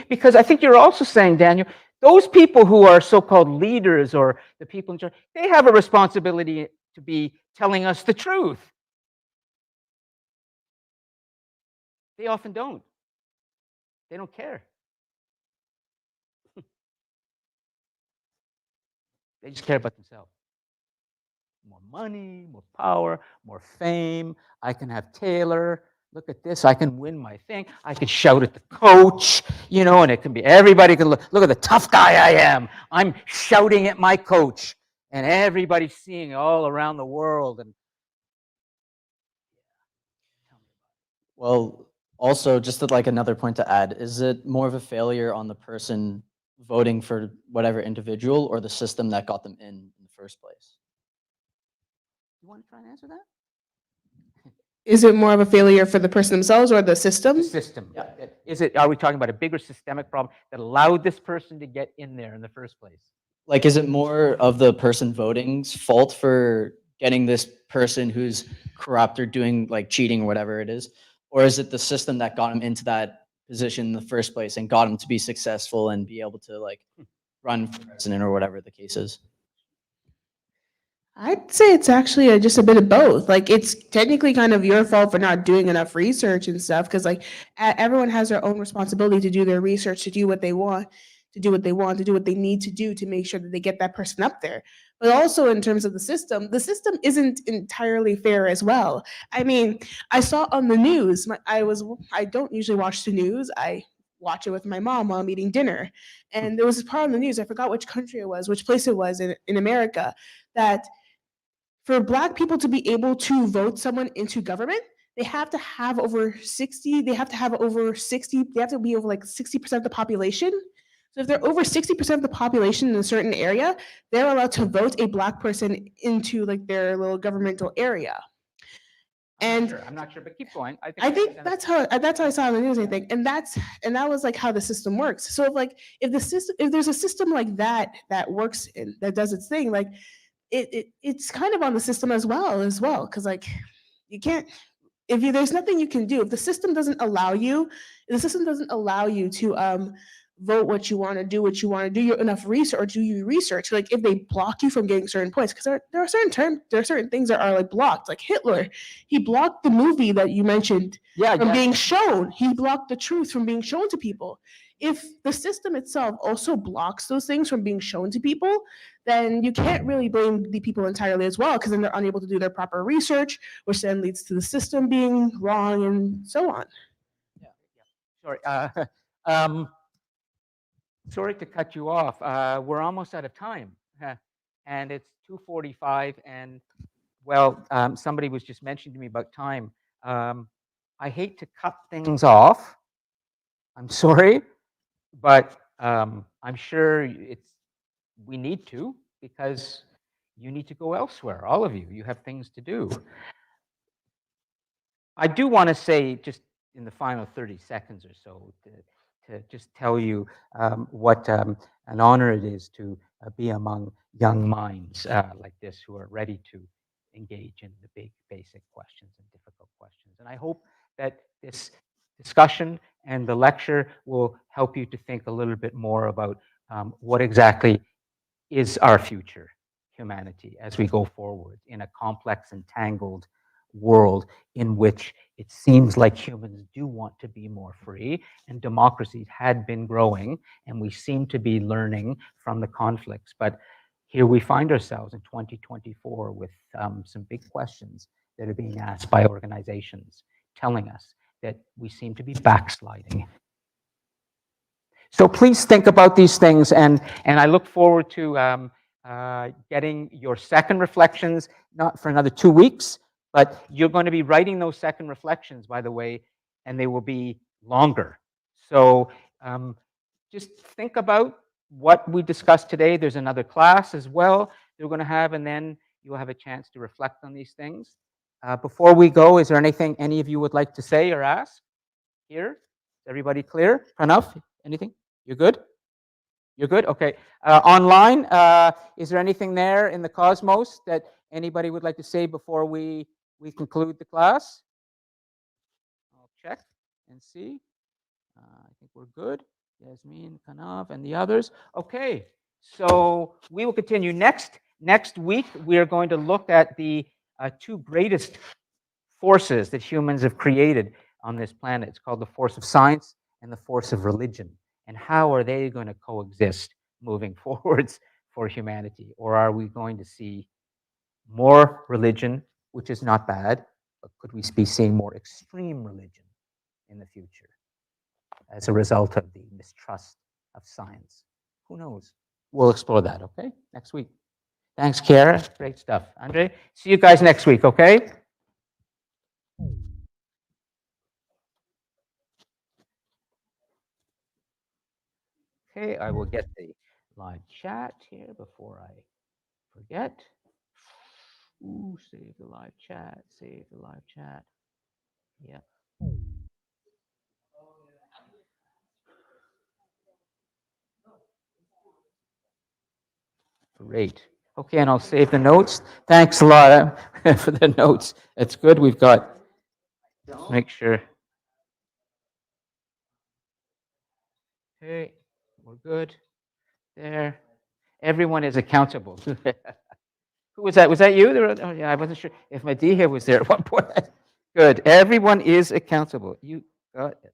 because I think you're also saying, Daniel, those people who are so-called leaders or the people in charge, they have a responsibility to be telling us the truth. They often don't. They don't care. They just care about themselves. More money, more power, more fame. I can have Taylor. Look at this. I can win my thing. I can shout at the coach, and it can be everybody can look at the tough guy I am. I'm shouting at my coach, and everybody's seeing it all around the world. And Well, also, just like another point to add, is it more of a failure on the person voting for whatever individual or the system that got them in the first place? you want to try and answer that? Is it more of a failure for the person themselves or the system? The system. Yeah. Are we talking about a bigger systemic problem that allowed this person to get in there in the first place? Like, is it more of the person voting's fault for getting this person who's corrupt or doing, like, cheating or whatever it is? Or is it the system that got him into that position in the first place and got him to be successful and be able to, like, run for president or whatever the case is? I'd say it's actually just a bit of both. Like, it's technically kind of your fault for not doing enough research and stuff, because like everyone has their own responsibility to do their research, to do what they want, to do what they want, to do what they need to do to make sure that they get that person up there. But also in terms of the system isn't entirely fair as well. I mean, I saw on the news. I don't usually watch the news. I watch it with my mom while I'm eating dinner, and there was this part on the news. I forgot which country it was, which place it was in America, that for Black people to be able to vote someone into government, they have to have over 60, they have to have over 60, they have to be over like 60% of the population. So if they're over 60% of the population in a certain area, they're allowed to vote a Black person into like their little governmental area. And I'm not sure, but keep going. I think that's how I saw it on the news. I think, and that was like how the system works. So if there's a system like that works and that does its thing, like it's kind of on the system as well, because like you can't, there's nothing you can do if the system doesn't allow you, to vote what you want to do, your enough research, or do you research, like if they block you from getting certain points, because there are certain things that are like blocked, like Hitler. He blocked the movie that you mentioned from being shown. He blocked the truth from being shown to people. If the system itself also blocks those things from being shown to people, then you can't really blame the people entirely as well, because then they're unable to do their proper research, which then leads to the system being wrong and so on. Sorry. Um, Sorry to cut you off. We're almost out of time, and it's 2:45. And well, somebody was just mentioning to me about time. I hate to cut things off. I'm sorry, but I'm sure we need to, because you need to go elsewhere. All of you, you have things to do. I do want to say, just in the final 30 seconds or so, to just tell you what an honor it is to be among young minds like this, who are ready to engage in the big, basic questions and difficult questions. And I hope that this discussion and the lecture will help you to think a little bit more about what exactly is our future, humanity, as we go forward in a complex and tangled world in which it seems like humans do want to be more free, and democracies had been growing, and we seem to be learning from the conflicts. But here we find ourselves in 2024 with some big questions that are being asked by organizations, telling us that we seem to be backsliding. So please think about these things, and I look forward to getting your second reflections, not for another 2 weeks, but you're going to be writing those second reflections, by the way, and they will be longer. So just think about what we discussed today. There's another class as well that we're going to have, and then you'll have a chance to reflect on these things. Before we go, is there anything any of you would like to say or ask here? Is everybody clear? Enough? Anything? You're good? You're good? Okay. Online, is there anything there in the cosmos that anybody would like to say before we conclude the class? I'll check and see. I think we're good. Yasmin, Kanav, and the others. Okay. So we will continue next week. We are going to look at the two greatest forces that humans have created on this planet. It's called the force of science and the force of religion. And how are they going to coexist moving forwards for humanity? Or are we going to see more religion, which is not bad, but could we be seeing more extreme religion in the future as a result of the mistrust of science? Who knows? We'll explore that, okay? Next week. Thanks, Kiara. Great stuff. Andre, see you guys next week, okay? Okay, I will get the live chat here before I forget. Ooh, save the live chat, save the live chat. Yeah. Great. Okay, and I'll save the notes. Thanks a lot for the notes. That's good. We've got, make sure. Okay, we're good there. Everyone is accountable. Who was that? Was that you? Oh, yeah, I wasn't sure if Madiha was there at one point. Good. Everyone is accountable. You got it.